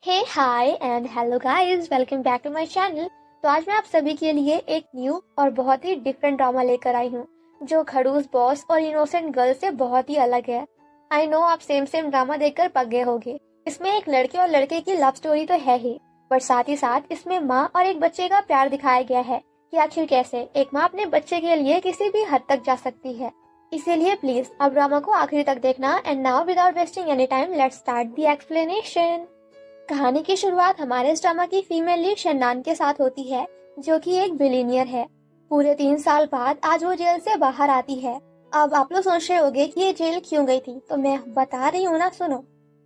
Hey hi and hello guys, welcome back to my channel. तो आज मैं आप सभी के लिए एक न्यू और बहुत ही डिफरेंट ड्रामा लेकर आई हूँ जो खड़ूस बॉस और इनोसेंट गर्ल से बहुत ही अलग है। आई नो आप सेम सेम ड्रामा देखकर पक गए होंगे। इसमें एक लड़के और लड़के की लव स्टोरी तो है ही, पर साथ ही साथ इसमें माँ और एक बच्चे का प्यार दिखाया गया है कि आखिर कैसे एक माँ अपने बच्चे के लिए किसी भी हद तक जा सकती है। इसीलिए प्लीज अब ड्रामा को आखिरी तक देखना। And now without wasting any time let's start the explanation. कहानी की शुरुआत हमारे इस ड्रामा की फीमेल लीड शन्नान के साथ होती है, जो कि एक बिलीनियर है। पूरे 3 साल बाद आज वो जेल से बाहर आती है। अब आप लोग सोच रहे होंगे कि ये जेल क्यों गई थी, तो मैं बता रही हूँ ना, सुनो।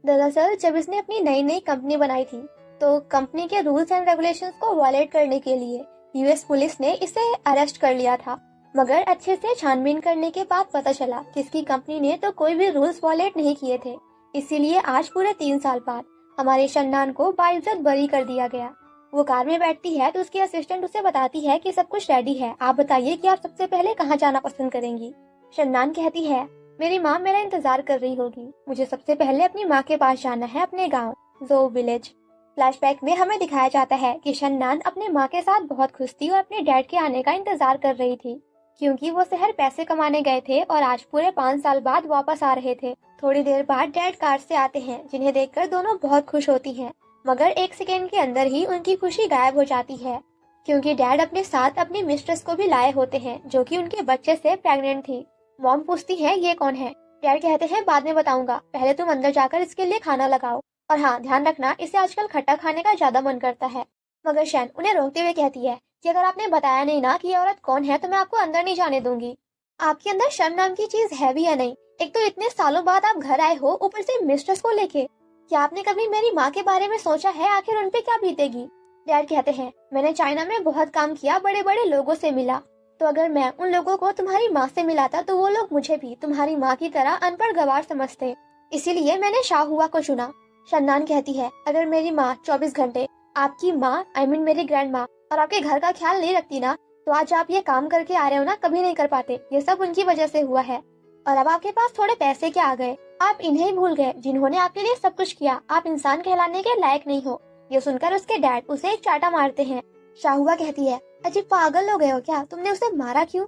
दरअसल जब इसने अपनी नई नई कंपनी बनाई थी, तो कंपनी के रूल्स एंड रेगुलेशंस को वायलेट करने के लिए यूएस पुलिस ने इसे अरेस्ट कर लिया था। मगर अच्छे से छानबीन करने के बाद पता चला कि इसकी कंपनी ने तो कोई भी रूल्स वायलेट नहीं किए थे। इसीलिए आज पूरे 3 साल बाद हमारे शन्नान को बाइज्जत बरी कर दिया गया। वो कार में बैठती है तो उसकी असिस्टेंट उसे बताती है कि सब कुछ रेडी है, आप बताइए कि आप सबसे पहले कहाँ जाना पसंद करेंगी। शन्नान कहती है, मेरी माँ मेरा इंतजार कर रही होगी, मुझे सबसे पहले अपनी माँ के पास जाना है, अपने गाँव जो विलेज। फ्लैशबैक में हमें दिखाया जाता है कि शन्नान अपने माँ के साथ बहुत खुश थी और अपने डैड के आने का इंतजार कर रही थी, क्योंकि वो शहर पैसे कमाने गए थे और आज पूरे 5 साल बाद वापस आ रहे थे। थोड़ी देर बाद डैड कार से आते हैं, जिन्हें देखकर दोनों बहुत खुश होती हैं। मगर एक सेकेंड के अंदर ही उनकी खुशी गायब हो जाती है, क्योंकि डैड अपने साथ अपनी मिस्ट्रेस को भी लाए होते हैं, जो कि उनके बच्चे से प्रेग्नेंट थी। मॉम पूछती है ये कौन है। डैड कहते हैं बाद में बताऊंगा, पहले तुम अंदर जाकर इसके लिए खाना लगाओ, और हाँ ध्यान रखना इसे आजकल खट्टा खाने का ज्यादा मन करता है। मगर शैन उन्हें रोकते हुए कहती है कि अगर आपने बताया नहीं ना कि ये औरत कौन है, तो मैं आपको अंदर नहीं जाने दूंगी। आपके अंदर शर्म नाम की चीज है भी या नहीं? एक तो इतने सालों बाद आप घर आए हो, ऊपर से मिस्ट्रेस को लेके। क्या आपने कभी मेरी माँ के बारे में सोचा है, आखिर उनपे क्या बीतेगी? डैड कहते हैं, मैंने चाइना में बहुत काम किया, बड़े बड़े लोगों से मिला, तो अगर मैं उन लोगों को तुम्हारी माँ से मिलाता तो वो लोग मुझे भी तुम्हारी माँ की तरह अनपढ़ गवार समझते। इसीलिए मैंने शाहुआ को चुना। शन्नान कहती है, अगर मेरी माँ 24 घंटे आपकी माँ मेरी ग्रैंड माँ और आपके घर का ख्याल नहीं रखती ना, तो आज आप ये काम करके आ रहे हो ना, कभी नहीं कर पाते। ये सब उनकी वजह से हुआ है। और अब आपके पास थोड़े पैसे क्या आ गए, आप इन्हें ही भूल गए जिन्होंने आपके लिए सब कुछ किया। आप इंसान कहलाने के लायक नहीं हो। ये सुनकर उसके डैड उसे एक चाटा मारते हैं। शाहुआ कहती है, अजी पागल हो गए हो क्या, तुमने उसे मारा क्यों?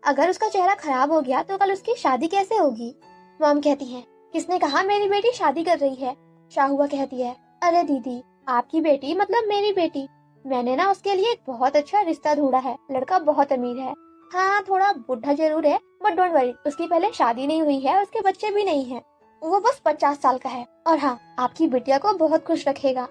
अगर उसका चेहरा खराब हो गया तो कल उसकी शादी कैसे होगी? मॉम कहती है, किसने कहा मेरी बेटी शादी कर रही है? शाहुआ कहती है, अरे दीदी, आपकी बेटी मतलब मेरी बेटी। मैंने ना उसके लिए एक बहुत अच्छा रिश्ता ढूंढा है, लड़का बहुत अमीर है। हाँ थोड़ा बुढ़ा जरूर है, बट डोंट वरी, उसकी पहले शादी नहीं हुई है, उसके बच्चे भी नहीं है, वो बस 50 साल का है, और हाँ आपकी बिटिया को बहुत खुश रखेगा।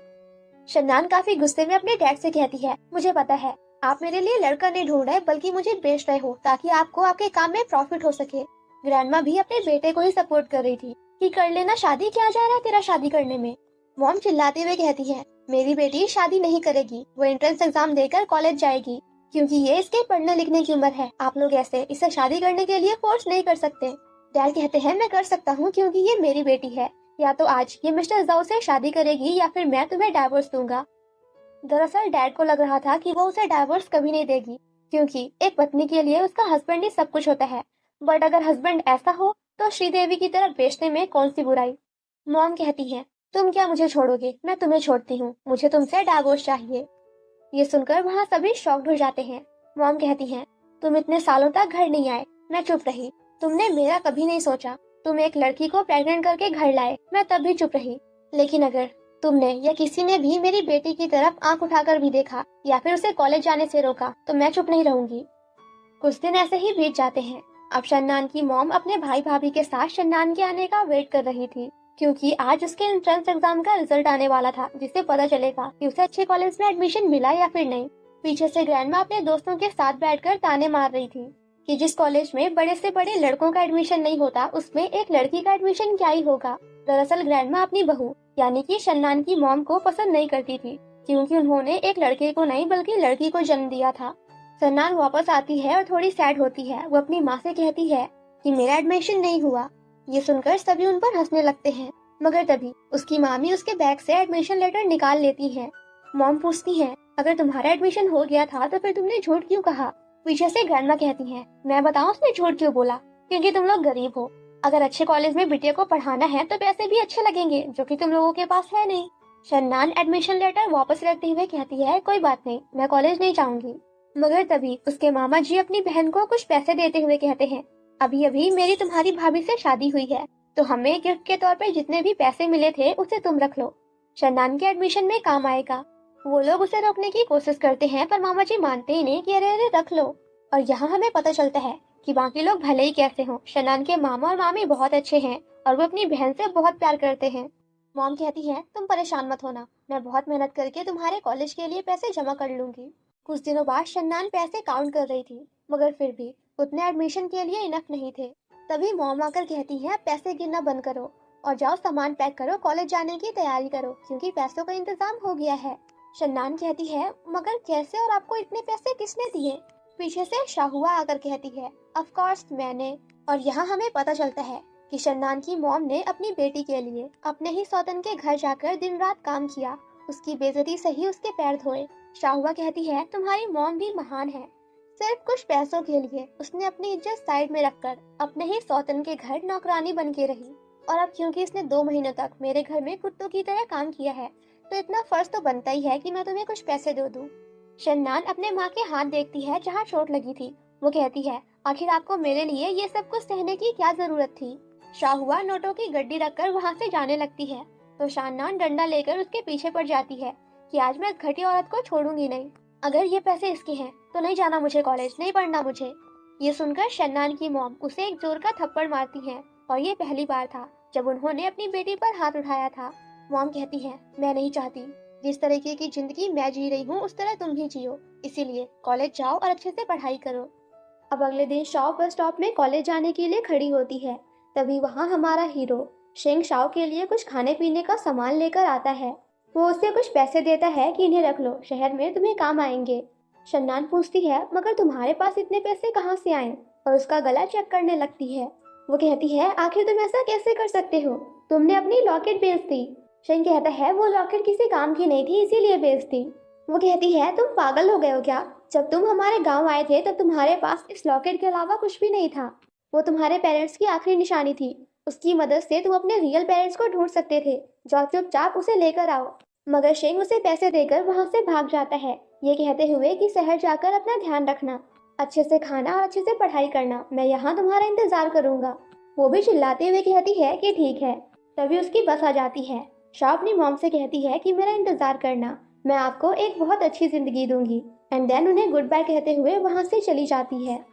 शन्नान काफी गुस्से में अपने डैड से कहती है, मुझे पता है आप मेरे लिए लड़का नहीं ढूंढ रहे, बल्कि मुझे बेच रहे हो ताकि आपको आपके काम में प्रॉफिट हो सके। ग्रैंडमा भी अपने बेटे को ही सपोर्ट कर रही थी कि कर लेना शादी, क्या जा रहा है तेरा शादी करने में। मॉम चिल्लाते हुए कहती है, मेरी बेटी शादी नहीं करेगी, वो एंट्रेंस एग्जाम देकर कॉलेज जाएगी, क्योंकि ये इसके पढ़ने लिखने की उम्र है। आप लोग ऐसे इसे शादी करने के लिए फोर्स नहीं कर सकते। डैड कहते हैं, मैं कर सकता हूँ, क्योंकि ये मेरी बेटी है। या तो आज ये मिस्टर जाओ से शादी करेगी या फिर मैं तुम्हें डाइवोर्स दूंगा। दरअसल डैड को लग रहा था कि वो उसे डाइवोर्स कभी नहीं देगी, क्योंकि एक पत्नी के लिए उसका हस्बैंड ही सब कुछ होता है। बट अगर हस्बैंड ऐसा हो तो श्रीदेवी की तरह बेचने में कौन सी बुराई। मॉम कहती है, तुम क्या मुझे छोड़ोगे? मैं तुम्हें छोड़ती हूँ, मुझे तुमसे डाइवोर्स चाहिए। ये सुनकर वहाँ सभी शॉक्ड हो जाते हैं। मॉम कहती हैं, तुम इतने सालों तक घर नहीं आए। मैं चुप रही। तुमने मेरा कभी नहीं सोचा। तुम एक लड़की को प्रेग्नेंट करके घर लाए, मैं तब भी चुप रही। लेकिन अगर तुमने या किसी ने भी मेरी बेटी की तरफ आंख उठाकर भी देखा या फिर उसे कॉलेज जाने से रोका, तो मैं चुप नहीं रहूंगी। कुछ दिन ऐसे ही बीत जाते हैं। अब शन्नान की मॉम अपने भाई भाभी के साथ शन्नान के आने का वेट कर रही थी, क्योंकि आज उसके एंट्रेंस एग्जाम का रिजल्ट आने वाला था, जिससे पता चलेगा कि उसे अच्छे कॉलेज में एडमिशन मिला या फिर नहीं। पीछे से ग्रैंडमा अपने दोस्तों के साथ बैठकर ताने मार रही थी कि जिस कॉलेज में बड़े से बड़े लड़कों का एडमिशन नहीं होता, उसमें एक लड़की का एडमिशन क्या ही होगा। दरअसल ग्रैंडमा अपनी बहू यानी कि शन्नान की मॉम को पसंद नहीं करती थी, क्योंकि उन्होंने एक लड़के को नहीं बल्कि लड़की को जन्म दिया था। शन्नान वापस आती है और थोड़ी सैड होती है। वो अपनी माँ से कहती है कि मेरा एडमिशन नहीं हुआ। ये सुनकर सभी उन पर हंसने लगते हैं, मगर तभी उसकी मामी उसके बैग से एडमिशन लेटर निकाल लेती है। मॉम पूछती है, अगर तुम्हारा एडमिशन हो गया था तो फिर तुमने झूठ क्यों कहा? पीछे से ग्रैंडमा कहती है, मैं बताऊं उसने झूठ क्यों बोला? क्योंकि तुम लोग गरीब हो। अगर अच्छे कॉलेज में बिटिया को पढ़ाना है तो पैसे भी अच्छे लगेंगे, जो कि तुम लोगों के पास है नहीं। शन्नान एडमिशन लेटर वापस रखते हुए कहती है कोई बात नहीं, मैं कॉलेज नहीं जाऊंगी। मगर तभी उसके मामा जी अपनी बहन को कुछ पैसे देते हुए कहते हैं, अभी अभी मेरी तुम्हारी भाभी से शादी हुई है, तो हमें गिफ्ट के तौर पे जितने भी पैसे मिले थे उसे तुम रख लो, शन्नान के एडमिशन में काम आएगा। वो लोग उसे रोकने की कोशिश करते हैं पर मामा जी मानते ही नहीं कि अरे अरे रख लो। और यहाँ हमें पता चलता है कि बाकी लोग भले ही कैसे हों, शन्नान के मामा और मामी बहुत अच्छे हैं और वो अपनी बहन से बहुत प्यार करते हैं। मॉम कहती है तुम परेशान मत होना, मैं बहुत मेहनत करके तुम्हारे कॉलेज के लिए पैसे जमा कर लूंगी। कुछ दिनों बाद शन्नान पैसे काउंट कर रही थी, मगर फिर भी उतने एडमिशन के लिए इनफ नहीं थे। तभी मॉम आकर कहती है पैसे गिनना बंद करो और जाओ सामान पैक करो, कॉलेज जाने की तैयारी करो क्योंकि पैसों का इंतजाम हो गया है। शन्नान कहती है मगर कैसे और आपको इतने पैसे किसने दिए? पीछे से शाहुआ आकर कहती है ऑफ कोर्स मैंने। और यहाँ हमें पता चलता है कि शन्नान की मॉम ने अपनी बेटी के लिए अपने ही सौतन के घर जाकर दिन रात काम किया, उसकी बेइज्जती सही उसके पैर धोए। शाहुआ कहती है तुम्हारी मॉम भी महान है, सिर्फ कुछ पैसों के लिए उसने अपनी इज्जत साइड में रखकर अपने ही सौतन के घर नौकरानी बन के रही। और अब क्योंकि इसने 2 महीनों तक मेरे घर में कुत्तों की तरह काम किया है, तो इतना फर्ज तो बनता ही है कि मैं तुम्हें कुछ पैसे दे दूं। शन्नान अपने माँ के हाथ देखती है जहाँ चोट लगी थी। वो कहती है आखिर आपको मेरे लिए ये सब कुछ सहने की क्या जरूरत थी? शाहुआ नोटों की गड्डी रखकर वहाँ से जाने लगती है, तो शन्नान डंडा लेकर उसके पीछे पड़ जाती है कि आज मैं घटिया औरत को छोड़ूंगी नहीं। अगर ये पैसे इसके हैं तो नहीं जाना मुझे कॉलेज, नहीं पढ़ना मुझे। ये सुनकर शन्नान की मॉम उसे एक जोर का थप्पड़ मारती है और ये पहली बार था जब उन्होंने अपनी बेटी पर हाथ उठाया था। मॉम कहती है मैं नहीं चाहती, जिस तरीके की जिंदगी मैं जी रही हूँ उस तरह तुम भी जियो, इसीलिए कॉलेज जाओ और अच्छे से पढ़ाई करो। अब अगले दिन शाओ बस स्टॉप में कॉलेज जाने के लिए खड़ी होती है। तभी वहाँ हमारा हीरो शेंग शाओ के लिए कुछ खाने पीने का सामान लेकर आता है। वो उसे कुछ पैसे देता है कि इन्हें रख लो, शहर में तुम्हें काम आएंगे। शन्नान पूछती है मगर तुम्हारे पास इतने पैसे कहाँ से आए, और उसका गला चेक करने लगती है। वो कहती है आखिर तुम ऐसा कैसे कर सकते हो, तुमने अपनी लॉकेट बेच दी। शेंग कहता है वो लॉकेट किसी काम की नहीं थी इसीलिए बेच दी। वो कहती है तुम पागल हो गए हो क्या, जब तुम हमारे गांव आए थे तब तुम्हारे पास इस लॉकेट के अलावा कुछ भी नहीं था। वो तुम्हारे पेरेंट्स की आखिरी निशानी थी, उसकी मदद से तुम अपने रियल पेरेंट्स को ढूंढ सकते थे, जाओ चुपचाप उसे लेकर आओ। मगर शेंग उसे पैसे देकर वहां से भाग जाता है, ये कहते हुए कि शहर जाकर अपना ध्यान रखना, अच्छे से खाना और अच्छे से पढ़ाई करना, मैं यहाँ तुम्हारा इंतजार करूंगा। वो भी चिल्लाते हुए कहती है कि ठीक है। तभी उसकी बस आ जाती है। शाह अपनी मॉम से कहती है कि मेरा इंतजार करना, मैं आपको एक बहुत अच्छी जिंदगी दूंगी। एंड देन उन्हें गुड बाय कहते हुए वहां से चली जाती है।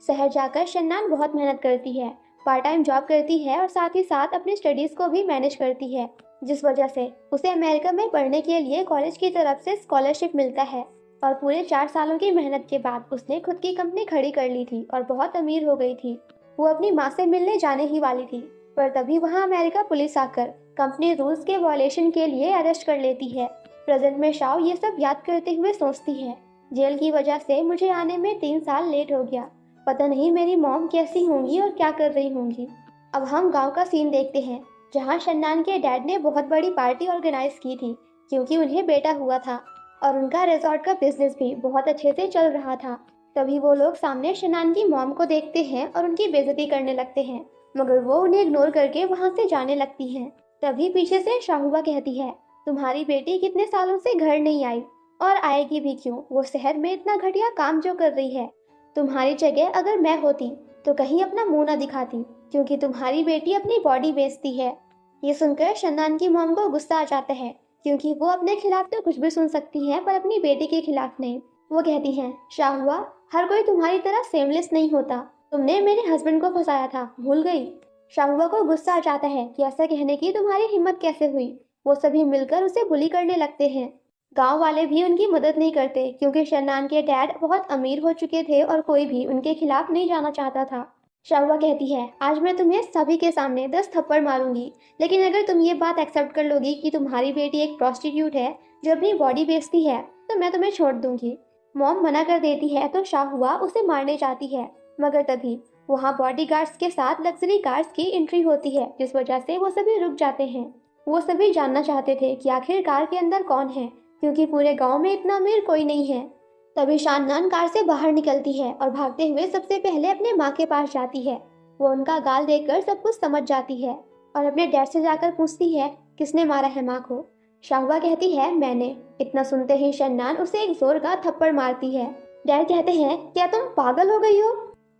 शहर जाकर शन्नान बहुत मेहनत करती है, पार्ट टाइम जॉब करती है और साथ ही साथ अपनी स्टडीज को भी मैनेज करती है, जिस वजह से उसे अमेरिका में पढ़ने के लिए कॉलेज की तरफ से स्कॉलरशिप मिलता है। और पूरे 4 सालों की मेहनत के बाद उसने खुद की कंपनी खड़ी कर ली थी और बहुत अमीर हो गई थी। वो अपनी माँ से मिलने जाने ही वाली थी, पर तभी वहाँ अमेरिका पुलिस आकर कंपनी रूल्स के वॉयलेशन के लिए अरेस्ट कर लेती है। प्रेजेंट में शाओ ये सब याद करते हुए सोचती है, जेल की वजह से मुझे आने में 3 साल लेट हो गया, पता नहीं मेरी मॉम कैसी होंगी और क्या कर रही होंगी। अब हम गांव का सीन देखते हैं, जहां शन्नान के डैड ने बहुत बड़ी पार्टी ऑर्गेनाइज की थी क्योंकि उन्हें बेटा हुआ था और उनका रिजॉर्ट का बिजनेस भी बहुत अच्छे से चल रहा था। तभी वो लोग सामने शन्नान की मॉम को देखते हैं और उनकी बेइज्जती करने लगते हैं, मगर वो उन्हें इग्नोर करके वहां से जाने लगती हैं। तभी पीछे से शाहुआ कहती है तुम्हारी बेटी कितने सालों से घर नहीं आई और आएगी भी क्यों, वो शहर में इतना घटिया काम जो कर रही है। तुम्हारी जगह अगर मैं होती तो कहीं अपना मुंह न दिखाती, क्योंकि तुम्हारी बेटी अपनी बॉडी बेचती है। ये सुनकर शन्नान की मॉम को गुस्सा आ जाता है, क्योंकि वो अपने खिलाफ तो कुछ भी सुन सकती हैं पर अपनी बेटी के खिलाफ नहीं। वो कहती हैं शाहुआ, हर कोई तुम्हारी तरह सेमलेस नहीं होता, तुमने मेरे हस्बैंड को फंसाया था, भूल गई। शाहुआ को गुस्सा आ जाता है कि ऐसा कहने की तुम्हारी हिम्मत कैसे हुई। वो सभी मिलकर उसे बुली करने लगते हैं। गांव वाले भी उनकी मदद नहीं करते क्योंकि शन्नान के डैड बहुत अमीर हो चुके थे और कोई भी उनके खिलाफ नहीं जाना चाहता था। शाहुआ कहती है आज मैं तुम्हें सभी के सामने 10 थप्पड़ मारूंगी, लेकिन अगर तुम ये बात एक्सेप्ट कर लोगी कि तुम्हारी बेटी एक प्रोस्टिट्यूट है जो अपनी बॉडी बेचती है, तो मैं तुम्हें छोड़ दूंगी। मॉम मना कर देती है तो शाहुआ उसे मारने जाती है, मगर तभी वहाँ बॉडीगार्ड्स के साथ लग्जरी कार्स की एंट्री होती है, जिस वजह से वो सभी रुक जाते हैं। वो सभी जानना चाहते थे कि आखिर कार के अंदर कौन है, क्योंकि पूरे गांव में इतना अमीर कोई नहीं है। तभी शन्नान कार से बाहर निकलती है और भागते हुए सबसे पहले अपने माँ के पास जाती है। वो उनका गाल देखकर सब कुछ समझ जाती है और अपने डैड से जाकर पूछती है किसने मारा है माँ को। शाहवा कहती है मैंने। इतना सुनते ही शन्नान उसे एक जोर का थप्पड़ मारती है। डैड कहते हैं क्या तुम पागल हो गई हो?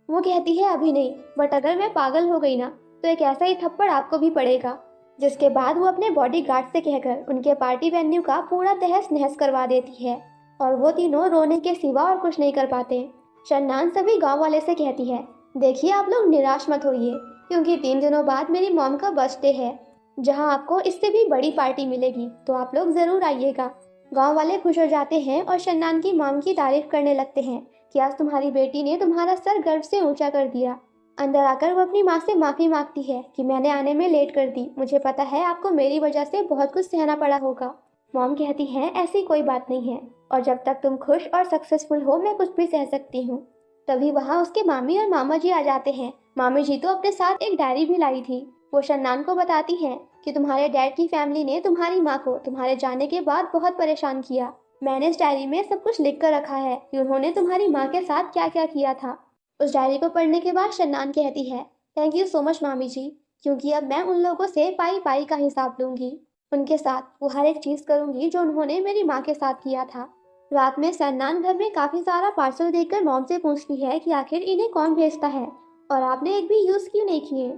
वो कहती है अभी नहीं, बट अगर मैं पागल हो गई ना तो एक ऐसा ही थप्पड़ आपको भी पड़ेगा। जिसके बाद वो अपने बॉडी गार्ड से कहकर उनके पार्टी वेन्यू का पूरा तहस नहस करवा देती है और वो तीनों रोने के सिवा और कुछ नहीं कर पाते। शन्नान सभी गांव वाले से कहती है देखिए आप लोग निराश मत होइए, क्योंकि 3 दिनों बाद मेरी मॉम का बर्थडे है जहां आपको इससे भी बड़ी पार्टी मिलेगी, तो आप लोग जरूर आइएगा। गांव वाले खुश हो जाते हैं और शन्नान की मॉम की तारीफ करने लगते हैं कि आज तुम्हारी बेटी ने तुम्हारा सर गर्व से ऊंचा कर दिया। अंदर आकर वो अपनी माँ से माफी मांगती है कि मैंने आने में लेट कर दी, मुझे पता है आपको मेरी वजह से बहुत कुछ सहना पड़ा होगा। मॉम कहती है ऐसी कोई बात नहीं है और जब तक तुम खुश और सक्सेसफुल हो मैं कुछ भी सह सकती हूँ। तभी वहाँ उसके मामी और मामा जी आ जाते हैं। मामी जी तो अपने साथ एक डायरी भी लाई थी। वो शन्नान को बताती हैं कि तुम्हारे डैड की फैमिली ने तुम्हारी माँ को तुम्हारे जाने के बाद बहुत परेशान किया। मैंने इस डायरी में सब कुछ लिख कर रखा है कि उन्होंने तुम्हारी माँ के साथ क्या क्या किया था। उस डायरी को पढ़ने के बाद शन्नान कहती है थैंक यू सो मच मामी जी, क्योंकि अब मैं उन लोगों से पाई पाई का हिसाब लूंगी। उनके साथ वो हर एक चीज करूंगी जो उन्होंने मेरी माँ के साथ किया था। रात में शन्नान घर में काफी सारा पार्सल देखकर मॉम से पूछती है कि आखिर इन्हें कौन भेजता है और आपने एक भी यूज क्यों नहीं किए।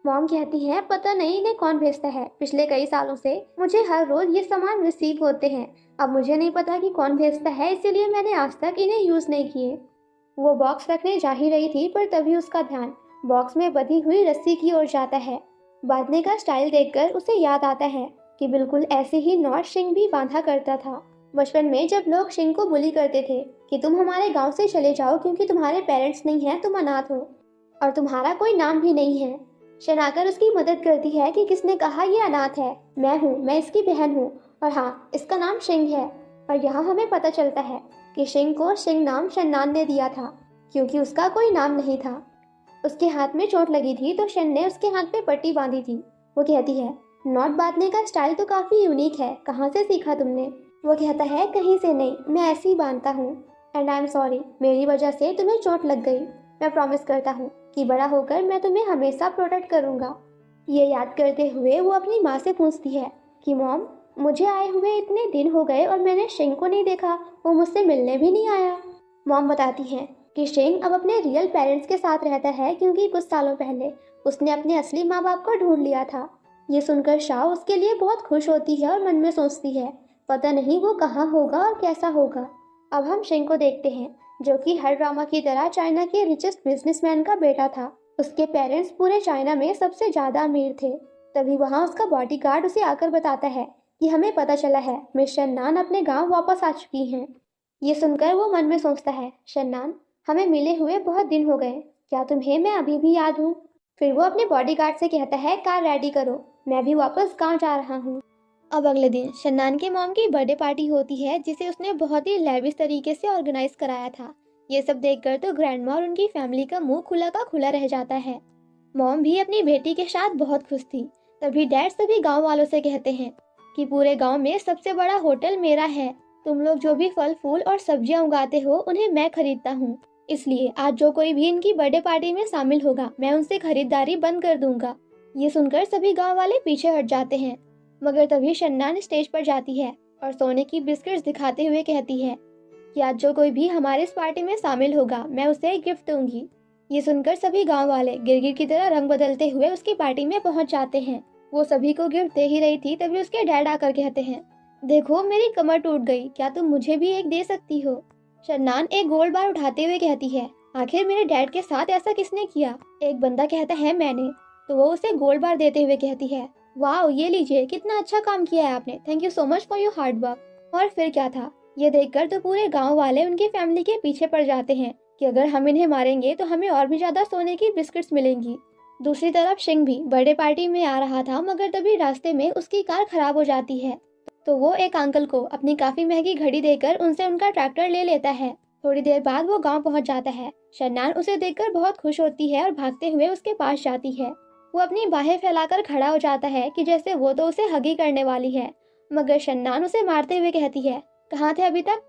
मॉम कहती है पता नहीं इन्हें कौन भेजता है, पिछले कई सालों से मुझे हर रोज ये सामान रिसीव होते हैं। अब मुझे नहीं पता कि कौन भेजता है, इसीलिए मैंने आज तक इन्हें यूज नहीं किए। वो बॉक्स रखने जा ही रही थी पर तभी उसका ध्यान बॉक्स में बंधी हुई रस्सी की ओर जाता है। बांधने का स्टाइल देखकर उसे याद आता है कि बिल्कुल ऐसे ही नॉट शिंग भी बांधा करता था बचपन में, जब लोग शिंग को बुली करते थे कि तुम हमारे गांव से चले जाओ क्योंकि तुम्हारे पेरेंट्स नहीं हैं, तुम अनाथ हो और तुम्हारा कोई नाम भी नहीं है। शन आकर उसकी मदद करती है कि किसने कहा ये अनाथ है, मैं हूँ, मैं इसकी बहन हूँ और हाँ इसका नाम शिंग है। और यहाँ हमें पता चलता है कि शिंग को शिंग नाम शन्नान ने दिया था क्योंकि उसका कोई नाम नहीं था। उसके हाथ में चोट लगी थी तो शन ने उसके हाथ पे पट्टी बांधी थी। वो कहती है नॉट बांधने का स्टाइल तो काफी यूनिक है, कहाँ से सीखा तुमने? वो कहता है कहीं से नहीं, मैं ऐसे ही बांधता हूँ। एंड आई एम सॉरी, मेरी वजह से तुम्हें चोट लग गई। मैं प्रॉमिस करता हूँ कि बड़ा होकर मैं तुम्हें हमेशा प्रोटेक्ट करूँगा। ये याद करते हुए वो अपनी माँ से पूछती है कि मॉम मुझे आए हुए इतने दिन हो गए और मैंने शिंग को नहीं देखा, वो मुझसे मिलने भी नहीं आया। मॉम बताती हैं कि शिंग अब अपने रियल पेरेंट्स के साथ रहता है क्योंकि कुछ सालों पहले उसने अपने असली माँ बाप को ढूंढ लिया था। ये सुनकर शाह उसके लिए बहुत खुश होती है और मन में सोचती है पता नहीं वो कहाँ होगा और कैसा होगा। अब हम शिंग को देखते हैं जो कि हर ड्रामा की तरह चाइना के रिचेस्ट बिजनेसमैन का बेटा था। उसके पेरेंट्स पूरे चाइना में सबसे ज्यादा अमीर थे। तभी वहाँ उसका बॉडीगार्ड उसे आकर बताता है कि हमें पता चला है मिस शन्नान अपने गांव वापस आ चुकी हैं। ये सुनकर वो मन में सोचता है शन्नान हमें मिले हुए बहुत दिन हो गए, क्या तुम्हें मैं अभी भी याद हूँ? फिर वो अपने बॉडीगार्ड से कहता है कार रेडी करो, मैं भी वापस गांव जा रहा हूँ। अब अगले दिन शन्नान के मॉम की बर्थडे पार्टी होती है जिसे उसने बहुत ही लेविश तरीके से ऑर्गेनाइज कराया था। ये सब देखकर तो ग्रैंडमा और उनकी फैमिली का मुंह खुला का खुला रह जाता है। मॉम भी अपनी बेटी के साथ बहुत खुश थी। तभी डैड सभी गांव वालों से कहते हैं कि पूरे गांव में सबसे बड़ा होटल मेरा है, तुम लोग जो भी फल फूल और सब्जियां उगाते हो उन्हें मैं खरीदता हूँ, इसलिए आज जो कोई भी इनकी बर्थडे पार्टी में शामिल होगा मैं उनसे खरीदारी बंद कर दूंगा। ये सुनकर सभी गांव वाले पीछे हट जाते हैं, मगर तभी शन्नान स्टेज पर जाती है और सोने की बिस्किट्स दिखाते हुए कहती है कि आज जो कोई भी हमारे इस पार्टी में शामिल होगा मैं उसे गिफ्ट दूंगी। ये सुनकर सभी गांव वाले गिरगिट की तरह रंग बदलते हुए उसकी पार्टी में पहुंच जाते हैं। वो सभी को गिफ्ट दे ही रही थी तभी उसके डैड आकर कहते हैं देखो मेरी कमर टूट गई, क्या तुम मुझे भी एक दे सकती हो? शन्नान एक गोल्ड बार उठाते हुए कहती है आखिर मेरे डैड के साथ ऐसा किसने किया? एक बंदा कहता है मैंने। तो वो उसे गोल्ड बार देते हुए कहती है वाह ये लीजिए, कितना अच्छा काम किया है आपने, thank you so much for your hard work. और फिर क्या था, ये देखकर तो पूरे गांव वाले उनकी फैमिली के पीछे पड़ जाते हैं कि अगर हम इन्हें मारेंगे तो हमें और भी ज्यादा सोने की बिस्किट्स मिलेंगी। दूसरी तरफ शिंग भी बर्थडे पार्टी में आ रहा था, मगर तभी रास्ते में उसकी कार खराब हो जाती है तो वो एक अंकल को अपनी काफी महंगी घड़ी देकर उनसे उनका ट्रैक्टर ले लेता है। थोड़ी देर बाद वो गांव पहुंच जाता है। शन्नान उसे देखकर बहुत खुश होती है और भागते हुए उसके पास जाती है। वो अपनी बाहें फैलाकर खड़ा हो जाता है कि जैसे वो तो उसे हगी करने वाली है, मगर शन्नान उसे मारते हुए कहती है कहाँ थे अभी तक?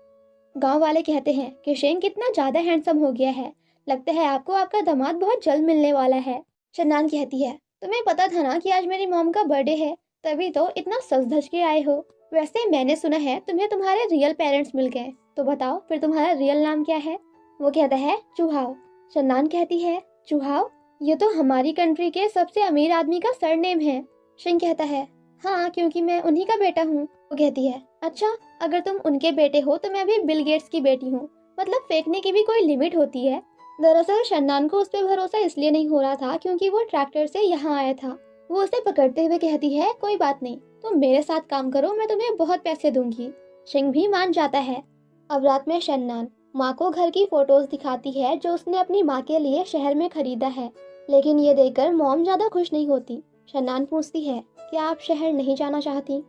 गांव वाले कहते हैं कि शिंग कितना ज्यादा हैंडसम हो गया है, लगता है आपको आपका दामाद बहुत जल्द मिलने वाला है। शन्नान कहती है तुम्हें पता था ना कि आज मेरी मॉम का बर्थडे है, तभी तो इतना सज धज के आए हो। वैसे मैंने सुना है तुम्हें तुम्हारे रियल पेरेंट्स मिल गए, तो बताओ फिर तुम्हारा रियल नाम क्या है? वो कहता है चूहाव। शन्नान कहती है चूहाव, ये तो हमारी कंट्री के सबसे अमीर आदमी का सरनेम है। शिंग कहता है हाँ, क्योंकि मैं उन्हीं का बेटा हूँ। वो कहती है अच्छा, अगर तुम उनके बेटे हो तो मैं भी बिल गेट्स की बेटी हूँ। मतलब फेंकने की भी कोई लिमिट होती है। दरअसल शन्नान को उस पर भरोसा इसलिए नहीं हो रहा था क्योंकि वो ट्रैक्टर से यहाँ आया था। वो उसे पकड़ते हुए कहती है कोई बात नहीं, तुम मेरे साथ काम करो, मैं तुम्हें बहुत पैसे दूंगी। शिंग भी मान जाता है। अब रात में शन्नान माँ को घर की फोटोज दिखाती है जो उसने अपनी माँ के लिए शहर में खरीदा है। लेकिन ये देखकर मॉम ज्यादा खुश नहीं होती। शन्नान पूछती है क्या आप शहर नहीं जाना चाहती?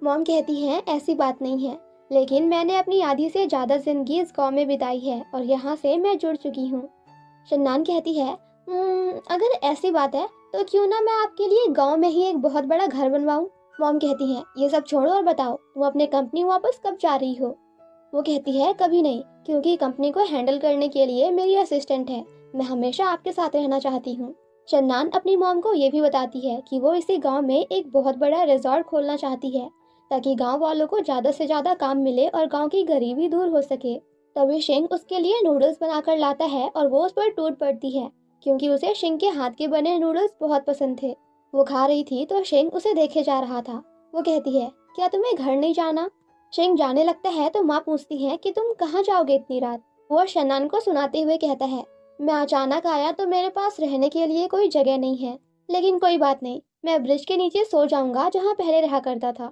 मॉम कहती है ऐसी बात नहीं है, लेकिन मैंने अपनी आधी से ज्यादा जिंदगी इस गांव में बिताई है और यहाँ से मैं जुड़ चुकी हूँ। शन्नान कहती है अगर ऐसी बात है तो क्यों ना मैं आपके लिए गांव में ही एक बहुत बड़ा घर बनवाऊं। मॉम कहती है ये सब छोड़ो और बताओ तुम अपने कंपनी वापस कब जा रही हो? वो कहती है कभी नहीं, क्योंकि कंपनी को हैंडल करने के लिए मेरी असिस्टेंट है। मैं हमेशा आपके साथ रहना चाहती हूँ। शन्नान अपनी मॉम को ये भी बताती है कि वो इसी गांव में एक बहुत बड़ा रिजॉर्ट खोलना चाहती है ताकि गांव वालों को ज्यादा से ज्यादा काम मिले और गांव की गरीबी दूर हो सके। तभी शिंग उसके लिए नूडल्स बनाकर लाता है और वो उस पर टूट पड़ती है क्योंकि उसे शिंग के हाथ के बने नूडल्स बहुत पसंद थे। वो खा रही थी तो शिंग उसे देखे जा रहा था। वो कहती है क्या तुम्हें घर नहीं जाना? शिंग जाने लगता है तो माँ पूछती है कि तुम कहाँ जाओगे इतनी रात? वो शन्नान को सुनाते हुए कहता है मैं अचानक आया तो मेरे पास रहने के लिए कोई जगह नहीं है, लेकिन कोई बात नहीं, मैं ब्रिज के नीचे सो जाऊंगा जहाँ पहले रहा करता था।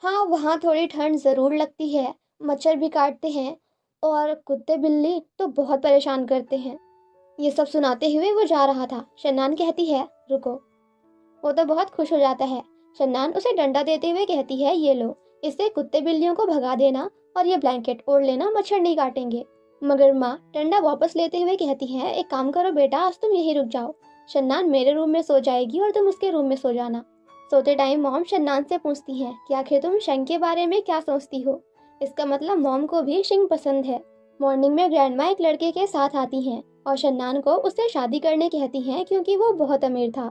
हाँ, वहाँ थोड़ी ठंड जरूर लगती है, मच्छर भी काटते हैं और कुत्ते बिल्ली तो बहुत परेशान करते हैं। ये सब सुनाते हुए वो जा रहा था। शन्नान कहती है रुको। वो तो बहुत खुश हो जाता है। शन्नान उसे डंडा देते हुए कहती है ये लो, इससे कुत्ते बिल्लियों को भगा देना और ये ब्लैंकेट ओढ़ लेना, मच्छर नहीं काटेंगे। मगर माँ डंडा वापस लेते हुए कहती है एक काम करो बेटा, आज तुम यहीं रुक जाओ। शन्नान मेरे रूम में सो जाएगी और तुम उसके रूम में सो जाना। सोते टाइम मॉम शन्नान से पूछती है कि आखिर तुम शिंग के बारे में क्या सोचती हो? इसका मतलब मॉम को भी शिंग पसंद है। मॉर्निंग में ग्रैंडमा एक लड़के के साथ आती हैं और शन्नान को उससे शादी करने कहती हैं क्योंकि वो बहुत अमीर था।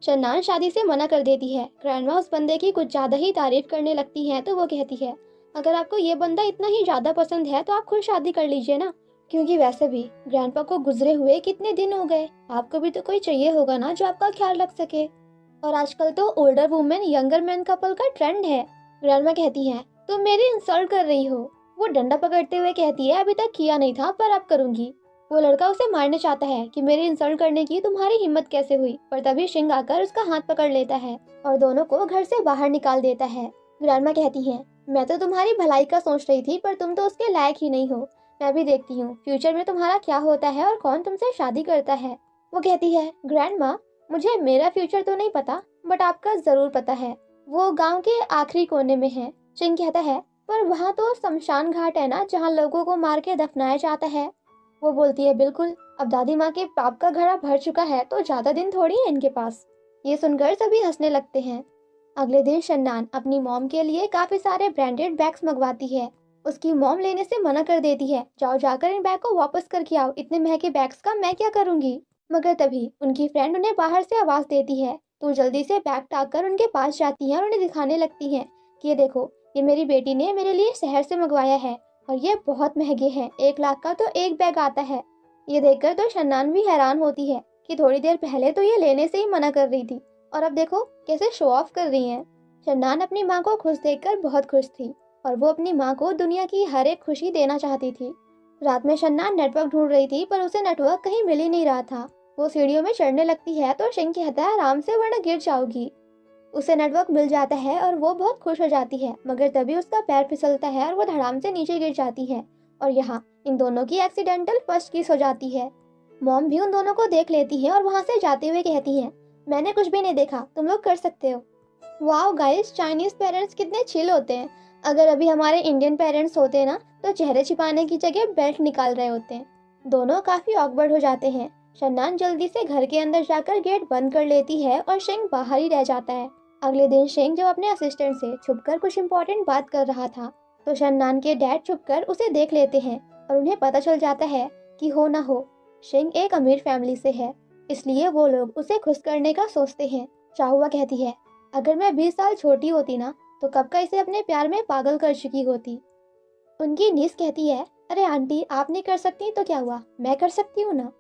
शन्नान शादी से मना कर देती है। ग्रैंडमा उस बंदे की कुछ ज्यादा ही तारीफ करने लगती है तो वो कहती है अगर आपको ये बंदा इतना ही ज्यादा पसंद है तो आप खुद शादी कर लीजिए ना, क्योंकि वैसे भी ग्रैंडपा को गुजरे हुए कितने दिन हो गए, आपको भी तो कोई चाहिए होगा ना जो आपका ख्याल रख सके। और आजकल तो older women younger man couple का ट्रेंड है। ग्रैंडमा कहती है तुम मेरी इंसल्ट कर रही हो। वो डंडा पकड़ते हुए कहती है अभी तक किया नहीं था पर अब करूंगी। वो लड़का उसे मारने चाहता है कि मेरी इंसल्ट करने की तुम्हारी हिम्मत कैसे हुई, पर तभी शिंग आकर उसका हाथ पकड़ लेता है और दोनों को घर से बाहर निकाल देता है। ग्रैंडमा कहती है मैं तो तुम्हारी भलाई का सोच रही थी पर तुम तो उसके लायक ही नहीं हो। मैं भी देखती हूँ फ्यूचर में तुम्हारा क्या होता है और कौन तुमसे शादी करता है। वो कहती है ग्रैंडमा, मुझे मेरा फ्यूचर तो नहीं पता बट आपका जरूर पता है, वो गांव के आखिरी कोने में है। शिंग कहता है पर वहाँ तो शमशान घाट है ना जहाँ लोगों को मार के दफनाया जाता है। वो बोलती है बिल्कुल, अब दादी माँ के पाप का घड़ा भर चुका है तो ज्यादा दिन थोड़ी है इनके पास। ये सुनकर सभी हंसने लगते हैं। अगले दिन शन्नान अपनी मॉम के लिए काफी सारे ब्रांडेड बैग्स मंगवाती है। उसकी मॉम लेने से मना कर देती है जाओ जाकर इन बैग को वापस करके आओ, इतने महंगे बैग्स का मैं क्या करूंगी। मगर तभी उनकी फ्रेंड उन्हें बाहर से आवाज देती है तो जल्दी से बैग टाक कर उनके पास जाती है और उन्हें दिखाने लगती है कि ये देखो, ये मेरी बेटी ने मेरे लिए शहर से मंगवाया है और ये बहुत महंगे हैं, 1 लाख का तो एक बैग आता है। ये देखकर तो शन्नान भी हैरान होती है कि थोड़ी देर पहले तो ये लेने से ही मना कर रही थी और अब देखो कैसे शो ऑफ कर रही हैं। शन्नान अपनी माँ को खुश देखकर बहुत खुश थी और वो अपनी माँ को दुनिया की हर एक खुशी देना चाहती थी। रात में शन्नान नेटवर्क ढूंढ रही थी पर उसे नेटवर्क कहीं मिल ही नहीं रहा था। वो सीढ़ियों में चढ़ने लगती है तो शिंग कहता है आराम से वरना गिर जाओगी। उसे नेटवर्क मिल जाता है और वो बहुत खुश हो जाती है, मगर तभी उसका पैर फिसलता है और वो धड़ाम से नीचे गिर जाती है और यहाँ इन दोनों की एक्सीडेंटल फर्स्ट किस हो जाती है। मॉम भी उन दोनों को देख लेती है और वहाँ से जाते हुए कहती है मैंने कुछ भी नहीं देखा, तुम लोग कर सकते हो। वाओ गाइस, चाइनीज पेरेंट्स कितने चिल होते हैं। अगर अभी हमारे इंडियन पेरेंट्स होते ना तो चेहरे छिपाने की जगह बेल्ट निकाल रहे होते हैं। दोनों काफी ऑकवर्ड हो जाते हैं। शन्नान जल्दी से घर के अंदर जाकर गेट बंद कर लेती है और शिंग बाहर ही रह जाता है। अगले दिन शिंग जब अपने असिस्टेंट से छुपकर कुछ इम्पोर्टेंट बात कर रहा था तो शन्नान के डैड छुपकर उसे देख लेते हैं और उन्हें पता चल जाता है कि हो ना हो शिंग एक अमीर फैमिली से है, इसलिए वो लोग उसे खुश करने का सोचते हैं। चाहुआ कहती है अगर मैं 20 साल छोटी होती ना तो कब का इसे अपने प्यार में पागल कर चुकी होती। उनकी नीस कहती है, अरे आंटी आप नहीं कर सकती तो क्या हुआ, मैं कर सकती हूँ ना।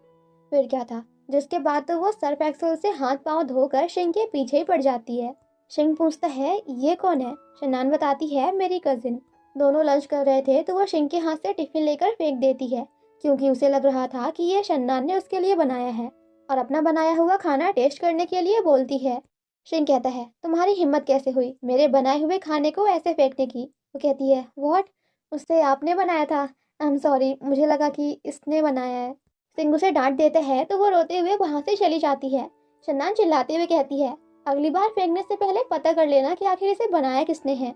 फिर क्या था, जिसके बाद तो वो सर्फ एक्सेल से हाथ पांव धोकर शिंग के पीछे ही पड़ जाती है। शिंग पूछता है ये कौन है। शन्नान बताती है मेरी कजिन। दोनों लंच कर रहे थे तो वो शिंग के हाथ से टिफिन लेकर फेंक देती है, क्योंकि उसे लग रहा था कि ये शन्नान ने उसके लिए बनाया है, और अपना बनाया हुआ खाना टेस्ट करने के लिए बोलती है। शिंग कहता है तुम्हारी हिम्मत कैसे हुई मेरे बनाए हुए खाने को ऐसे फेंकने की। वो कहती है व्हाट, उससे आपने बनाया था। आई एम सॉरी, मुझे लगा कि इसने बनाया है। सिंह उसे डांट देते हैं तो वो रोते हुए वहां से चली जाती है। शन्नान चिल्लाते हुए कहती है अगली बार फेंकने से पहले पता कर लेना कि आखिर इसे बनाया किसने है।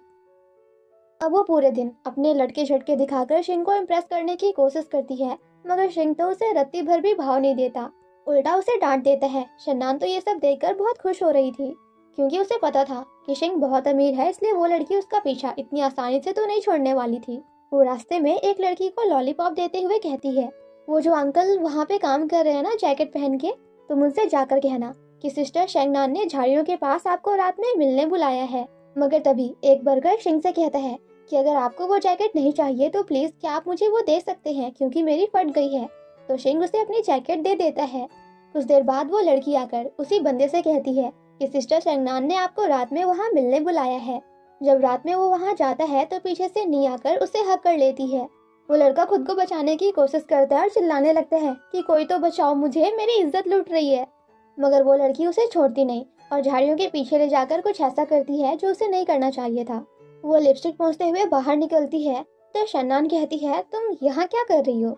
अब वो पूरे दिन अपने लटके झटके दिखाकर शिंग को इम्प्रेस करने की कोशिश करती है, मगर शिंग तो उसे रत्ती भर भी भाव नहीं देता, उल्टा उसे डांट देता है। शन्नान तो ये सब देखकर बहुत खुश हो रही थी, क्योंकि उसे पता था कि शिंग बहुत अमीर है, इसलिए वो लड़की उसका पीछा इतनी आसानी से तो नहीं छोड़ने वाली थी। वो रास्ते में एक लड़की को लॉलीपॉप देते हुए कहती है, वो जो अंकल वहाँ पे काम कर रहे हैं ना जैकेट पहन के, तुम उनसे जाकर कहना कि सिस्टर शेंगनान ने झाड़ियों के पास आपको रात में मिलने बुलाया है। मगर तभी एक बर्गर शिंग से कहता है कि अगर आपको वो जैकेट नहीं चाहिए तो प्लीज क्या आप मुझे वो दे सकते हैं, क्योंकि मेरी फट गई है। तो शिंग उसे अपनी जैकेट दे देता है। कुछ देर बाद वो लड़की आकर उसी बंदे से कहती है कि सिस्टर शेंगनान ने आपको रात में वहाँ मिलने बुलाया है। जब रात में वो वहाँ जाता है तो पीछे से नी आकर उसे हक कर लेती है। वो लड़का खुद को बचाने की कोशिश करता है और चिल्लाने लगता है कि कोई तो बचाओ मुझे, मेरी इज्जत लूट रही है। मगर वो लड़की उसे छोड़ती नहीं और झाड़ियों के पीछे ले जाकर कुछ ऐसा करती है जो उसे नहीं करना चाहिए था। वो लिपस्टिक पोंछते हुए बाहर निकलती है तो शन्नान कहती है तुम यहाँ क्या कर रही हो।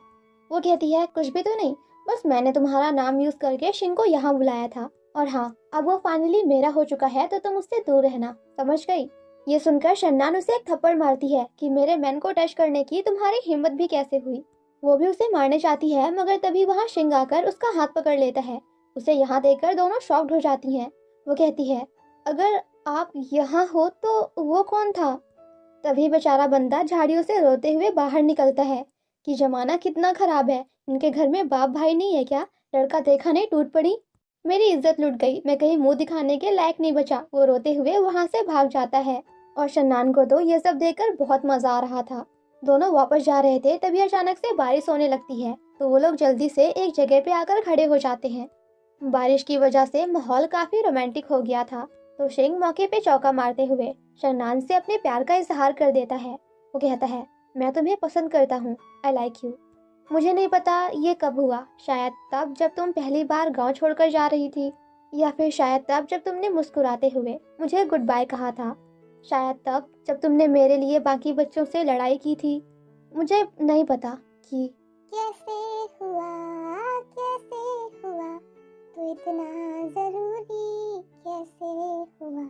वो कहती है कुछ भी तो नहीं, बस मैंने तुम्हारा नाम यूज करके शिंग को यहाँ बुलाया था, और हाँ अब वो फाइनली मेरा हो चुका है तो तुम उससे दूर रहना, समझ गई। ये सुनकर शन्नान उसे एक थप्पड़ मारती है कि मेरे मैन को टच करने की तुम्हारी हिम्मत भी कैसे हुई। वो भी उसे मारने चाहती है, मगर तभी वहाँ शिंग आकर उसका हाथ पकड़ लेता है। उसे यहाँ देखकर दोनों शॉक्ड हो जाती हैं। वो कहती है अगर आप यहाँ हो तो वो कौन था। तभी बेचारा बंदा झाड़ियों से रोते हुए बाहर निकलता है कि जमाना कितना खराब है, इनके घर में बाप भाई नहीं है क्या, लड़का देखा नहीं टूट पड़ी, मेरी इज्जत लुट गई, मैं कहीं मुंह दिखाने के लायक नहीं बचा। वो रोते हुए वहां से भाग जाता है। और शन्नान को तो ये सब देखकर बहुत मजा आ रहा था। दोनों वापस जा रहे थे तभी अचानक से बारिश होने लगती है, तो वो लोग जल्दी से एक जगह पे आकर खड़े हो जाते हैं। बारिश की वजह से माहौल काफी रोमांटिक हो गया था, तो शिंग मौके पे चौका मारते हुए शन्नान से अपने प्यार का इजहार कर देता है। वो कहता है मैं तुम्हें पसंद करता हूँ, आई लाइक यू। मुझे नहीं पता ये कब हुआ, शायद तब जब तुम पहली बार गांव छोड़कर जा रही थी, या फिर शायद तब जब तुमने मुस्कुराते हुए मुझे गुड बाय कहा था, शायद तब जब तुमने मेरे लिए बाकी बच्चों से लड़ाई की थी। मुझे नहीं पता कि कैसे हुआ, कैसे हुआ, तू इतना जरूरी कैसे हुआ।